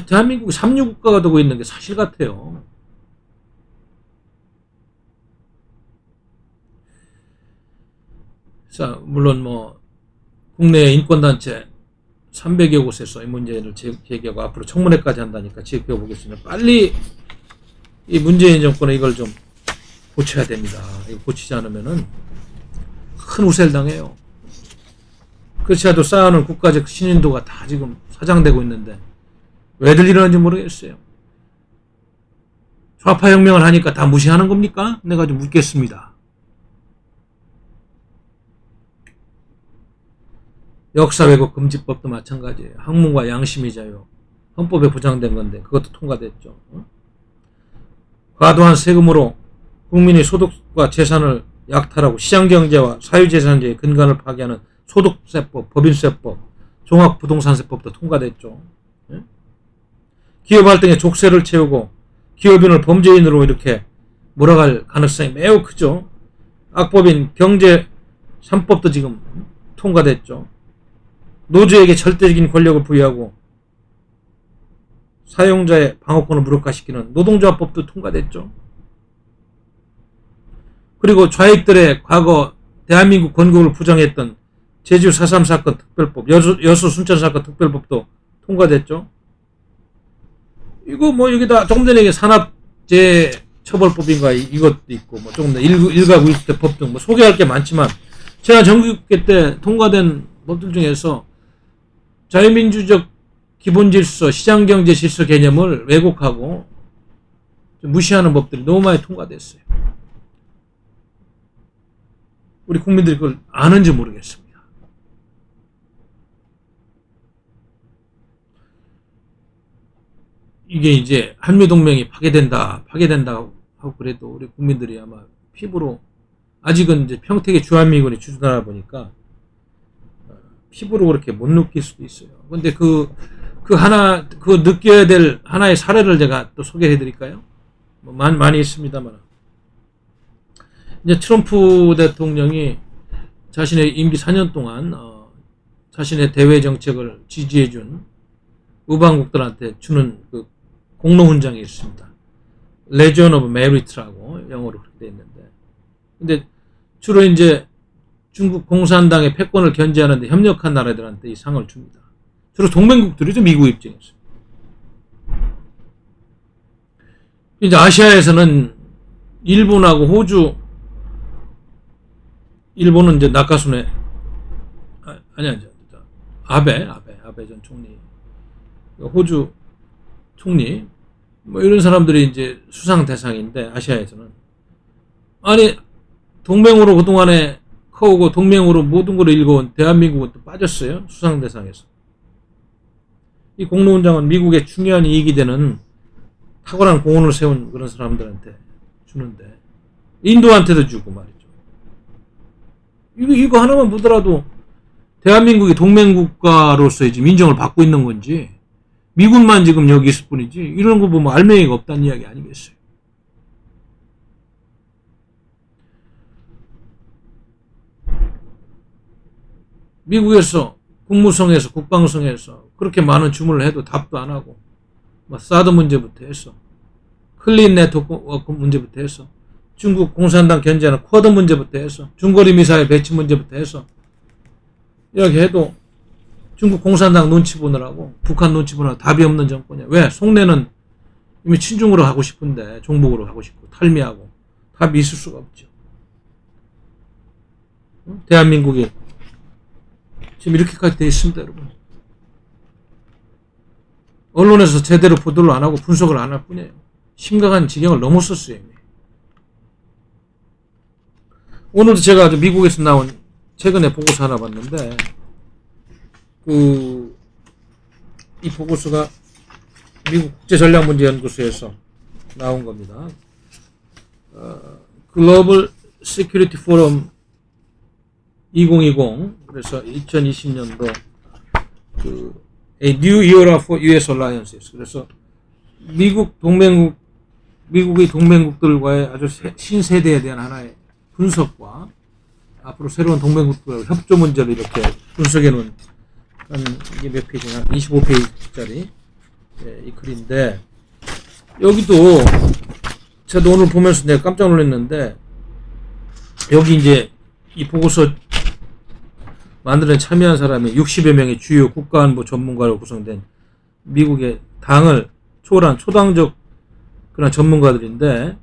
대한민국이 삼류국가가 되고 있는 게 사실 같아요. 자, 물론 뭐 국내 인권단체 300여 곳에서 이 문제를 제기하고 앞으로 청문회까지 한다니까 지켜보겠습니다. 빨리 이 문재인 정권은 이걸 좀 고쳐야 됩니다. 이거 고치지 않으면은 큰 우세를 당해요. 그렇지 않아도 쌓아놓은 국가적 신인도가 다 지금 사장되고 있는데 왜들 이러는지 모르겠어요. 좌파혁명을 하니까 다 무시하는 겁니까? 내가 좀 묻겠습니다. 역사 왜곡 금지법도 마찬가지예요. 학문과 양심의 자유. 헌법에 보장된 건데 그것도 통과됐죠. 과도한 세금으로 국민의 소득과 재산을 약탈하고 시장경제와 사유재산제의 근간을 파괴하는 소득세법, 법인세법, 종합부동산세법도 통과됐죠. 기업 활동에 족쇄를 채우고 기업인을 범죄인으로 이렇게 몰아갈 가능성이 매우 크죠. 악법인 경제 3법도 지금 통과됐죠. 노조에게 절대적인 권력을 부여하고 사용자의 방어권을 무력화시키는 노동조합법도 통과됐죠. 그리고 좌익들의 과거 대한민국 건국을 부정했던 제주 4.3 사건 특별법, 여수 순천 사건 특별법도 통과됐죠. 이거 뭐 여기다 조금 전에 산업재해 처벌법인가 이것도 있고 뭐 조금 더 일가구 일주택 법 등 뭐 소개할 게 많지만 제가 정기국회 때 통과된 법들 중에서 자유민주적 기본질서, 시장경제 질서 개념을 왜곡하고 무시하는 법들이 너무 많이 통과됐어요. 우리 국민들이 그걸 아는지 모르겠습니다. 이게 이제 한미동맹이 파괴된다 하고 그래도 우리 국민들이 아마 피부로, 아직은 이제 평택의 주한미군이 주둔하다 보니까 피부로 그렇게 못 느낄 수도 있어요. 근데 그 느껴야 될 하나의 사례를 제가 또 소개해 드릴까요? 많이 있습니다만. 이제 트럼프 대통령이 자신의 임기 4년 동안, 자신의 대외 정책을 지지해준 우방국들한테 주는 그 공로훈장이 있습니다. 레전 오브 메리트라고 영어로 그렇게 돼 있는데. 근데 주로 이제 중국 공산당의 패권을 견제하는데 협력한 나라들한테 이 상을 줍니다. 주로 동맹국들이죠, 미국 입장에서. 이제 아시아에서는 일본하고 호주, 일본은 이제 나카수네, 아베 전 총리, 호주 총리, 뭐 이런 사람들이 이제 수상 대상인데, 아시아에서는. 아니, 동맹으로 그동안에 커오고 동맹으로 모든 걸 읽어온 대한민국은 또 빠졌어요, 수상 대상에서. 이 공로훈장은 미국의 중요한 이익이 되는 탁월한 공헌을 세운 그런 사람들한테 주는데, 인도한테도 주고 말이죠. 이거 하나만 보더라도 대한민국이 동맹국가로서의 지금 인정을 받고 있는 건지, 미군만 지금 여기 있을 뿐이지, 이런 거 보면 알맹이가 없다는 이야기 아니겠어요. 미국에서, 국무성에서, 국방성에서 그렇게 많은 주문을 해도 답도 안 하고, 사드 문제부터 해서, 클린 네트워크 문제부터 해서, 중국 공산당 견제하는 쿼드 문제부터 해서, 중거리 미사일 배치 문제부터 해서, 이렇게 해도 중국 공산당 눈치 보느라고, 북한 눈치 보느라고 답이 없는 정권이야. 왜? 속내는 이미 친중으로 하고 싶은데, 종북으로 하고 싶고, 탈미하고, 답이 있을 수가 없죠. 대한민국이 지금 이렇게까지 돼 있습니다, 여러분. 언론에서 제대로 보도를 안 하고 분석을 안 할 뿐이에요. 심각한 지경을 넘었었어요, 이미. 오늘도 제가 미국에서 나온 최근에 보고서 하나 봤는데, 이 보고서가 미국 국제전략문제연구소에서 나온 겁니다. 글로벌 시큐리티 포럼 2020, 그래서 2020년도 A New Era for US Alliances. 그래서 미국의 동맹국들과의 아주 신세대에 대한 하나의 분석과 앞으로 새로운 동맹국들과 협조 문제를 이렇게 분석해 놓은 이게 몇 페이지나 25페이지짜리 이 글인데, 여기도 제가 오늘 보면서 내가 깜짝 놀랐는데, 여기 이제 이 보고서 만드는 참여한 사람이 60여 명의 주요 국가안보 전문가로 구성된 미국의 당을 초월한 초당적 그런 전문가들인데,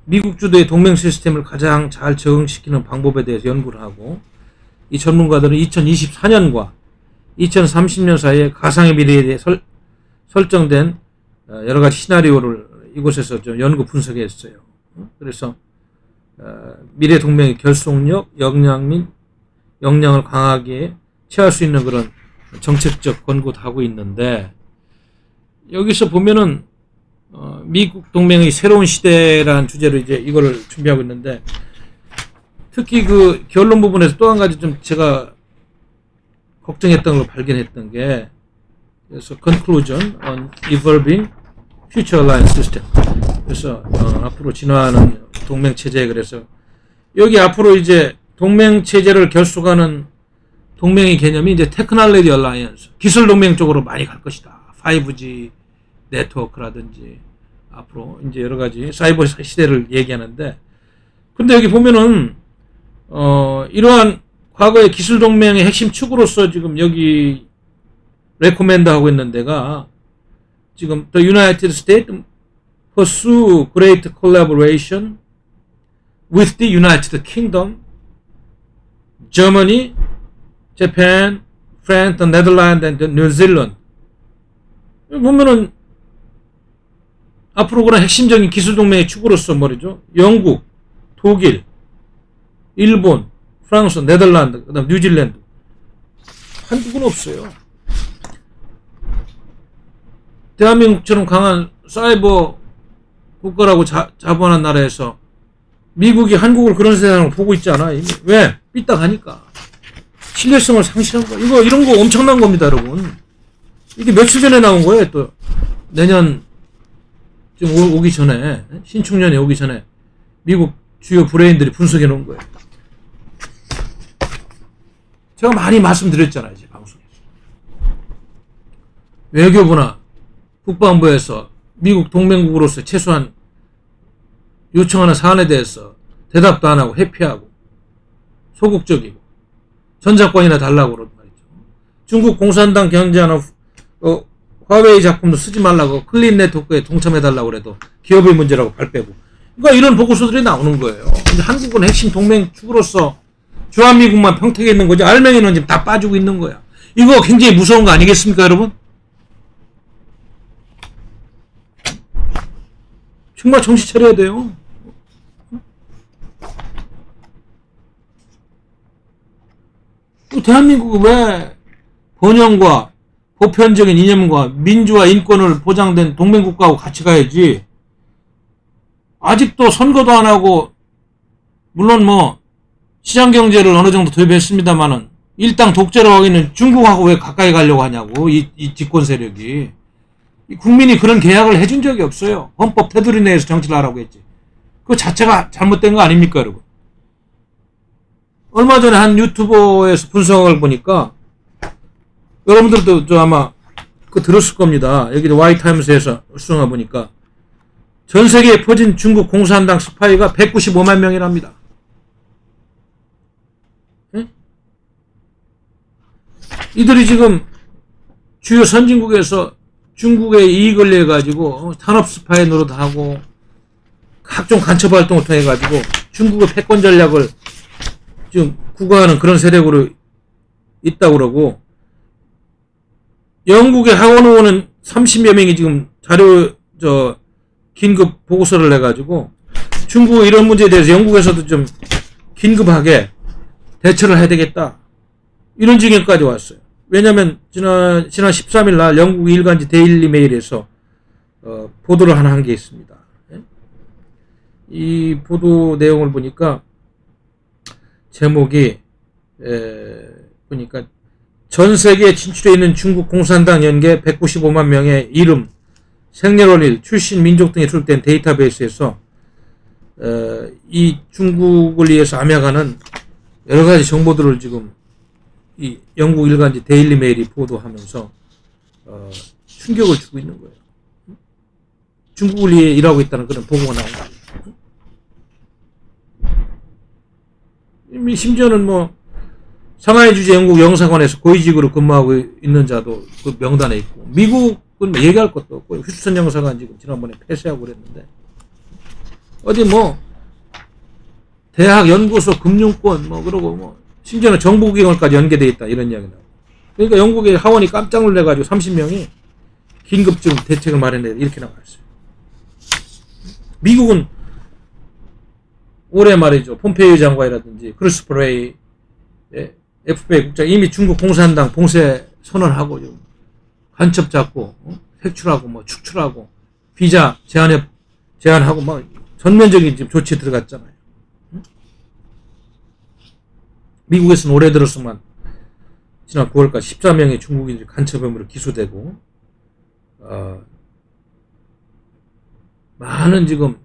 미국 주도의 동맹 시스템을 가장 잘 적응시키는 방법에 대해서 연구를 하고, 이 전문가들은 2024년과 2030년 사이에 가상의 미래에 대해 설정된 여러 가지 시나리오를 이곳에서 좀 연구 분석했어요. 그래서 미래 동맹의 결속력, 역량 및 역량을 강하게 취할 수 있는 그런 정책적 권고도 하고 있는데, 여기서 보면은 미국 동맹의 새로운 시대라는 주제로 이제 이거를 준비하고 있는데, 특히 그 결론 부분에서 또 한 가지 좀 제가 걱정했던 걸 발견했던 게, 그래서 conclusion on evolving future alliance system. 그래서 앞으로 진화하는 동맹 체제. 그래서 여기 앞으로 이제 동맹 체제를 결속하는 동맹의 개념이 이제 테크놀로지 얼라이언스, 기술 동맹 쪽으로 많이 갈 것이다. 5G 네트워크라든지 앞으로 이제 여러 가지 사이버 시대를 얘기하는데, 근데 여기 보면은 이러한 과거의 기술 동맹의 핵심 축으로서 지금 여기 레코멘드 하고 있는 데가, 지금 The United States pursue great collaboration with the United Kingdom, Germany, Japan, France, the Netherlands, and New Zealand. 보면은 앞으로 그런 핵심적인 기술동맹의 축으로서 말이죠. 영국, 독일, 일본, 프랑스, 네덜란드, 그 다음 뉴질랜드. 한국은 없어요. 대한민국처럼 강한 사이버 국가라고 자부하는 나라에서 미국이 한국을 그런 세상으로 보고 있지 않아. 이미. 왜? 삐딱하니까. 신뢰성을 상실한 거. 이런 거 엄청난 겁니다, 여러분. 이게 며칠 전에 나온 거예요, 또. 내년, 지금 오기 전에, 신축년이 오기 전에, 미국 주요 브레인들이 분석해 놓은 거예요. 제가 많이 말씀드렸잖아요, 이제 방송에서. 외교부나 국방부에서 미국 동맹국으로서 최소한 요청하는 사안에 대해서 대답도 안 하고 회피하고 소극적이고 전작권이나 달라고 그러고 말이죠. 중국 공산당 견제하는 화웨이 작품도 쓰지 말라고 클린 네트워크에 동참해달라고 그래도 기업의 문제라고 발빼고. 그러니까 이런 보고서들이 나오는 거예요. 근데 한국은 핵심 동맹 축으로서 주한미국만 평택에 있는 거지 알맹이는 지금 다 빠지고 있는 거야. 이거 굉장히 무서운 거 아니겠습니까, 여러분? 정말 정신 차려야 돼요. 대한민국은 왜 번영과 보편적인 이념과 민주와 인권을 보장된 동맹국가하고 같이 가야지. 아직도 선거도 안 하고 물론 뭐 시장경제를 어느 정도 도입했습니다만은 일당 독재로 하고 있는 중국하고 왜 가까이 가려고 하냐고. 이 집권 세력이. 국민이 그런 계약을 해준 적이 없어요. 헌법 테두리 내에서 정치를 하라고 했지. 그 자체가 잘못된 거 아닙니까, 여러분? 얼마 전에 한 유튜버에서 분석을 보니까 여러분들도 아마 그거 들었을 겁니다. 여기도 와이타임스에서 수정해 보니까 전 세계에 퍼진 중국 공산당 스파이가 195만 명이랍니다. 네? 이들이 지금 주요 선진국에서 중국의 이익을 내어 가지고 탄압 스파이 노릇하고 각종 간첩 활동을 통해 가지고 중국의 패권 전략을 지금 구가하는 그런 세력으로 있다고 그러고, 영국의 하원 의원은 30여 명이 지금 긴급 보고서를 내가지고 중국의 이런 문제에 대해서 영국에서도 좀 긴급하게 대처를 해야 되겠다. 이런 지경까지 왔어요. 왜냐면 지난 13일 날 영국 일간지 데일리 메일에서 보도를 하나 한 게 있습니다. 이 보도 내용을 보니까 제목이 보니까 전 세계에 진출해 있는 중국 공산당 연계 195만 명의 이름, 생년월일, 출신, 민족 등에 출된 데이터베이스에서 이 중국을 위해서 암약하는 여러 가지 정보들을 지금 이 영국 일간지 데일리 메일이 보도하면서 충격을 주고 있는 거예요. 중국을 위해 일하고 있다는 그런 보고가 나온 거예요. 심지어는 뭐 상하이 주재 영국 영사관에서 고위직으로 근무하고 있는 자도 그 명단에 있고, 미국은 얘기할 것도 없고, 휴스턴 영사관 지금 지난번에 폐쇄하고 그랬는데, 어디 뭐 대학, 연구소, 금융권 뭐 그러고 뭐 심지어는 정보기관까지 연계돼 있다 이런 이야기 나오고. 그러니까 영국의 하원이 깜짝 놀래가지고 30명이 긴급증 대책을 마련해 이렇게 나왔어요. 미국은 올해 말이죠. 폼페이오 장관이라든지 크루스프레이, FBI 국장 이미 중국 공산당 봉쇄 선언하고 지금 간첩 잡고 색출하고 뭐 축출하고 비자 제한하고 막 전면적인 지금 조치에 들어갔잖아요. 미국에서는 올해 들어서만 지난 9월까지 14명의 중국인들이 간첩 혐의로 기소되고 많은 지금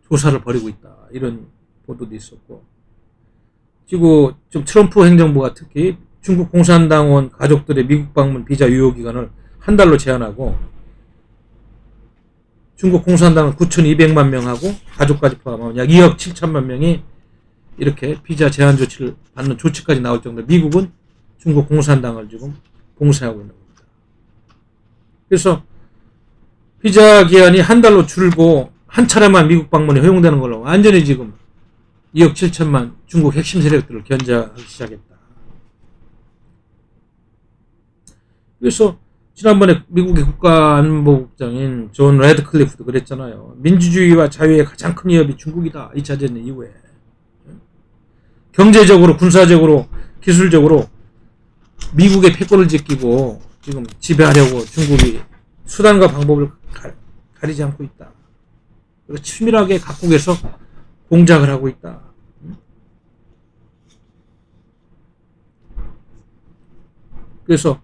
조사를 벌이고 있다 이런 보도도 있었고, 그리고 좀 트럼프 행정부가 특히 중국 공산당원 가족들의 미국 방문 비자 유효 기간을 한 달로 제한하고, 중국 공산당은 9,200만 명하고 가족까지 포함하면 약 2억 7천만 명이 이렇게 비자 제한 조치를 받는 조치까지 나올 정도로 미국은 중국 공산당을 지금 봉쇄하고 있는 겁니다. 그래서 비자 기한이 한 달로 줄고 한 차례만 미국 방문이 허용되는 걸로 완전히 지금 2억 7천만 중국 핵심 세력들을 견제하기 시작했다. 그래서 지난번에 미국의 국가안보국장인 존 레드클리프도 그랬잖아요. 민주주의와 자유의 가장 큰 위협이 중국이다. 2차 대전 이후에. 경제적으로, 군사적으로, 기술적으로 미국의 패권을 지키고 지금 지배하려고 중국이 수단과 방법을 가리지 않고 있다. 그리고 치밀하게 각국에서 공작을 하고 있다. 그래서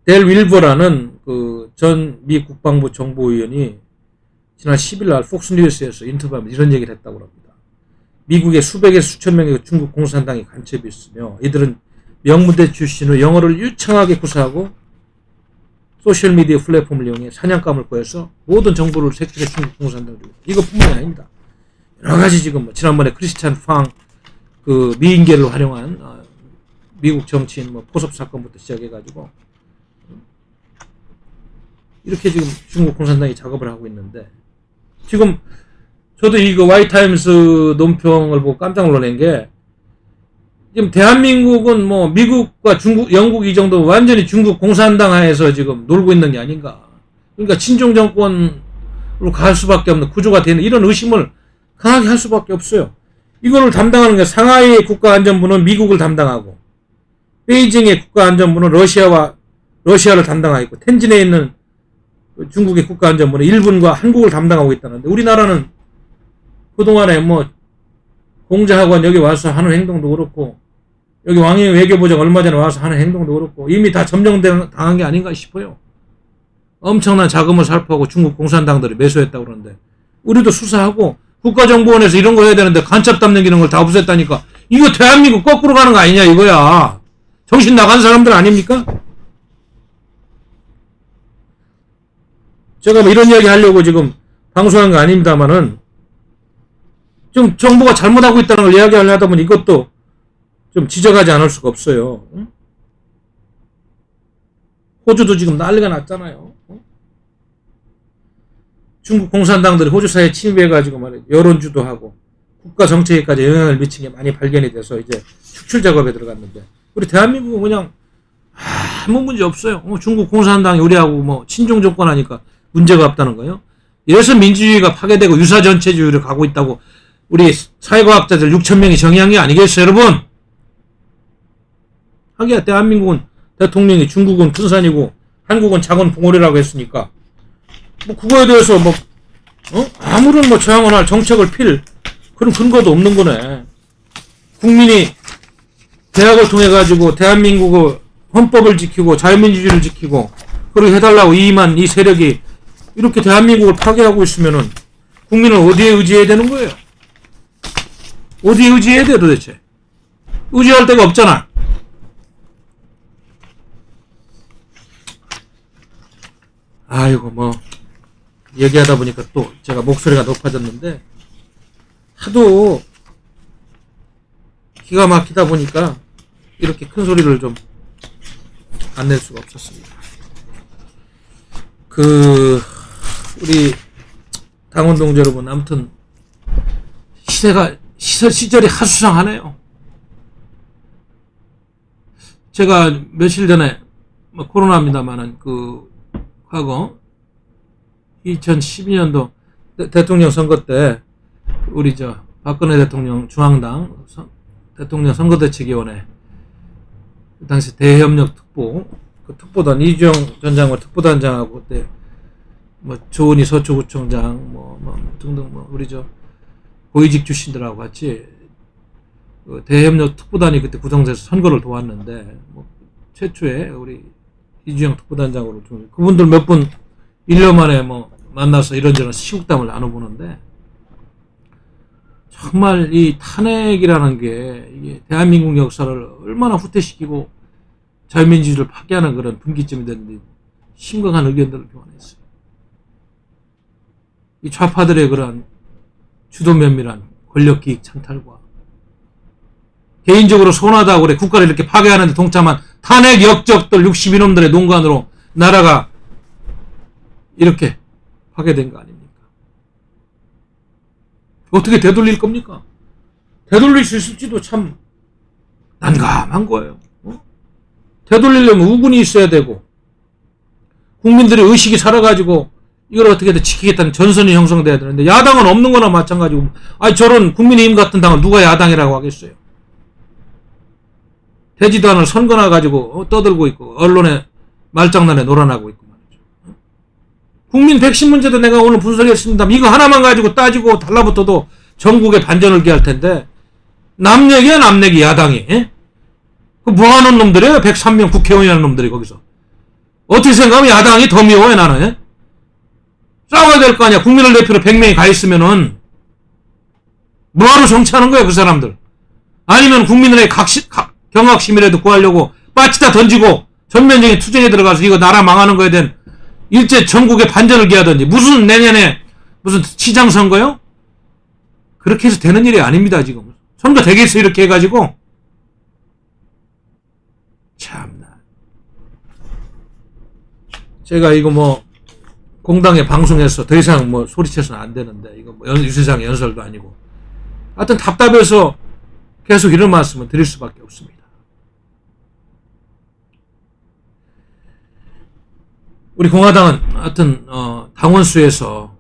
델 윌버라는 그 전 미 국방부 정보위원이 지난 10일 날 폭스뉴스에서 인터뷰하면서 이런 얘기를 했다고 합니다. 미국의 수백에서 수천 명의 중국 공산당이 간첩이 있으며 이들은 명문대 출신 후 영어를 유창하게 구사하고 소셜미디어 플랫폼을 이용해 사냥감을 구해서 모든 정보를 색출해 중국 공산당 중 이것뿐만이 아닙니다. 여러 가지 지금 뭐 지난번에 크리스찬 팡 그 미인계를 활용한 미국 정치인 뭐 포섭 사건부터 시작해가지고 이렇게 지금 중국 공산당이 작업을 하고 있는데 지금 저도 이거 와이타임스 논평을 보고 깜짝 놀란 게 지금 대한민국은 뭐 미국과 중국, 영국 이 정도 완전히 중국 공산당 하에서 지금 놀고 있는 게 아닌가. 그러니까 친중 정권으로 갈 수밖에 없는 구조가 되는 이런 의심을 강하게 할 수밖에 없어요. 이거를 담당하는 게 상하이의 국가안전부는 미국을 담당하고 베이징의 국가안전부는 러시아를 담당하고 있고 텐진에 있는 중국의 국가안전부는 일본과 한국을 담당하고 있다는데 우리나라는 그동안에 뭐 공자학원 여기 와서 하는 행동도 그렇고 여기 왕영 외교부장 얼마 전에 와서 하는 행동도 그렇고 이미 다 점령당한 게 아닌가 싶어요. 엄청난 자금을 살포하고 중국 공산당들이 매수했다고 그러는데 우리도 수사하고 국가정보원에서 이런 거 해야 되는데 간첩 담는 기는 걸 다 없앴다니까 이거 대한민국 거꾸로 가는 거 아니냐 이거야. 정신 나간 사람들 아닙니까? 제가 뭐 이런 이야기 하려고 지금 방송한 거 아닙니다만은 좀 정부가 잘못하고 있다는 걸 이야기하려 하다 보니 이것도 좀 지적하지 않을 수가 없어요. 호주도 지금 난리가 났잖아요. 중국 공산당들이 호주 사회에 침입해가지고 말이에요. 여론주도 하고 국가 정책에까지 영향을 미친 게 많이 발견이 돼서 이제 축출 작업에 들어갔는데 우리 대한민국은 그냥 아무 문제 없어요. 중국 공산당이 우리하고 뭐 친중 정권 하니까 문제가 없다는 거예요. 이래서 민주주의가 파괴되고 유사 전체주의를 가고 있다고 우리 사회과학자들 6천 명이 정의한 게 아니겠어요, 여러분? 하기야 대한민국은 대통령이 중국은 큰 산이고 한국은 작은 봉우리라고 했으니까 뭐 그거에 대해서 뭐 아무런 뭐 저항을 할 정책을 필 그런 근거도 없는 거네. 국민이 대학을 통해 가지고 대한민국의 헌법을 지키고 자유민주주의를 지키고 그렇게 해달라고 이임한 이 세력이 이렇게 대한민국을 파괴하고 있으면은 국민은 어디에 의지해야 되는 거예요? 어디에 의지해야 돼 도대체? 의지할 데가 없잖아. 아이고 뭐 얘기하다 보니까 또 제가 목소리가 높아졌는데 하도 기가 막히다 보니까 이렇게 큰 소리를 좀 안 낼 수가 없었습니다. 우리 당원 동지 여러분, 아무튼 시절이 하수상하네요. 제가 며칠 전에 뭐 코로나입니다만은 과거 2012년도 대통령 선거 때 우리 박근혜 대통령 중앙당 대통령 선거대책위원회 그 당시 대협력 특보 그 특보단 이주영 전 장관 특보단장하고 그때 뭐 조은희 서초구청장 등등 우리 고위직 출신들하고 같이 대협력 특보단이 그때 구성돼서 선거를 도왔는데 최초에 우리 이주영 특보단장으로 그분들 몇 분 1년 만에 만나서 이런저런 시국담을 나눠보는데 정말 이 탄핵이라는 게 이게 대한민국 역사를 얼마나 후퇴시키고 자유민주주의를 파괴하는 그런 분기점이 됐는데 심각한 의견들을 교환했어요. 이 좌파들의 그런 주도 면밀한 권력기획 창탈과 개인적으로 손하다고 그래 국가를 이렇게 파괴하는데 동참한 탄핵 역적들 62놈들의 농간으로 나라가 이렇게 파괴된 거 아닙니까? 어떻게 되돌릴 겁니까? 되돌릴 수 있을지도 참 난감한 거예요. 되돌리려면 우군이 있어야 되고 국민들의 의식이 살아가지고 이걸 어떻게든 지키겠다는 전선이 형성돼야 되는데 야당은 없는 거나 마찬가지고 아니 저런 국민의힘 같은 당을 누가 야당이라고 하겠어요. 되지도 않을 선거나 가지고 떠들고 있고 언론에 말장난에 놀아나고 있고 말이죠. 국민 백신 문제도 내가 오늘 분석했습니다. 이거 하나만 가지고 따지고 달라붙어도 전국에 반전을 기할 텐데 남 얘기야 남 얘기 야당이. 예? 그 뭐하는 놈들이에요? 103명 국회의원이라는 놈들이 거기서. 어떻게 생각하면 야당이 더 미워해 나는. 예? 싸워야 될 거 아니야. 국민을 대표로 100명이 가 있으면은 뭐하러 정치하는 거야 그 사람들. 아니면 국민들의 경각심이라도 구하려고 빠치다 던지고 전면적인 투쟁에 들어가서 이거 나라 망하는 거에 대한 일제 전국에 반전을 기하든지 무슨 내년에 무슨 시장 선거요? 그렇게 해서 되는 일이 아닙니다 지금. 선거 되겠어 이렇게 해가지고 참나. 제가 이거 뭐 공당에 방송에서 더 이상 뭐 소리쳐서는 안 되는데 이거 뭐 유세상 연설도 아니고 하여튼 답답해서 계속 이런 말씀을 드릴 수밖에 없습니다. 우리 공화당은 하여튼 당원 수에서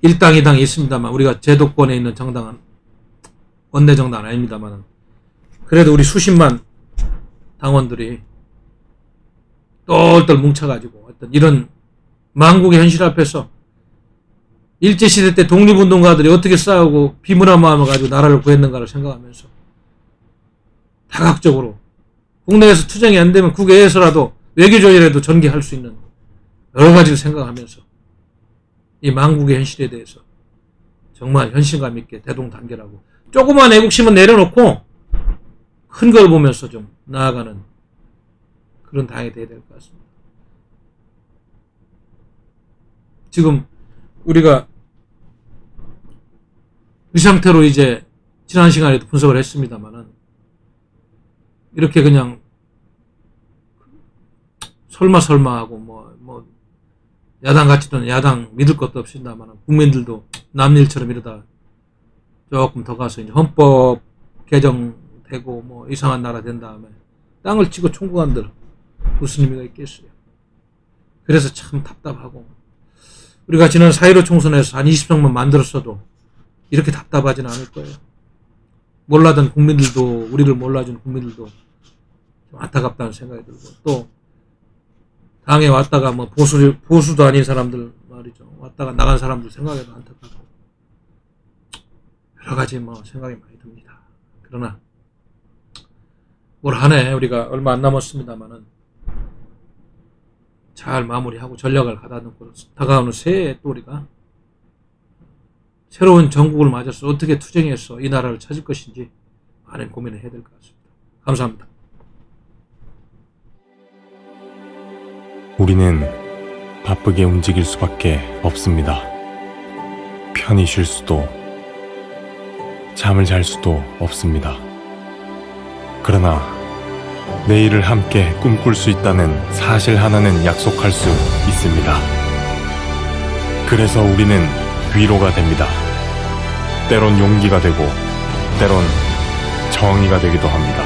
1당 2당이 있습니다만 우리가 제도권에 있는 정당은 원내 정당은 아닙니다만 그래도 우리 수십만 당원들이 똘똘 뭉쳐가지고 어떤 이런 망국의 현실 앞에서 일제시대 때 독립운동가들이 어떻게 싸우고 비문화 마음을 가지고 나라를 구했는가를 생각하면서 다각적으로 국내에서 투쟁이 안 되면 국외에서라도 외교적이라도 전개할 수 있는 여러 가지를 생각하면서 이 망국의 현실에 대해서 정말 현실감 있게 대동단결하고 조그만 애국심은 내려놓고 큰 걸 보면서 좀 나아가는 그런 당이 돼야 될 것 같습니다. 지금 우리가 이 상태로 이제 지난 시간에도 분석을 했습니다만은 이렇게 그냥 설마 하고 뭐 야당 같지도 야당 믿을 것도 없습니다만은 국민들도 남일처럼 이러다 조금 더 가서 이제 헌법 개정되고 뭐 이상한 나라 된 다음에 땅을 치고 총구한들 무슨 의미가 있겠어요. 그래서 참 답답하고 우리가 지난 4.15 총선에서 한 20석만 만들었어도 이렇게 답답하지는 않을 거예요. 몰라던 국민들도 우리를 몰라준 국민들도 좀 안타깝다는 생각이 들고 또 당에 왔다가 뭐 보수도 아닌 사람들 말이죠. 왔다가 나간 사람들 생각해도 안타깝고 여러 가지 뭐 생각이 많이 듭니다. 그러나 올 한 해 우리가 얼마 안 남았습니다만은 잘 마무리하고 전략을 가다놓고 다가오는 새해에 또 우리가 새로운 전국을 맞아서 어떻게 투쟁해서 이 나라를 찾을 것인지 많은 고민을 해야 될 것 같습니다. 감사합니다. 우리는 바쁘게 움직일 수밖에 없습니다. 편히 쉴 수도, 잠을 잘 수도 없습니다. 그러나 내일을 함께 꿈꿀 수 있다는 사실 하나는 약속할 수 있습니다. 그래서 우리는 위로가 됩니다. 때론 용기가 되고, 때론 정의가 되기도 합니다.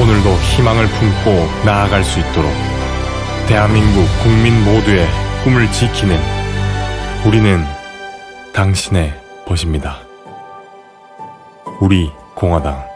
오늘도 희망을 품고 나아갈 수 있도록 대한민국 국민 모두의 꿈을 지키는 우리는 당신의 벗입니다. 우리 공화당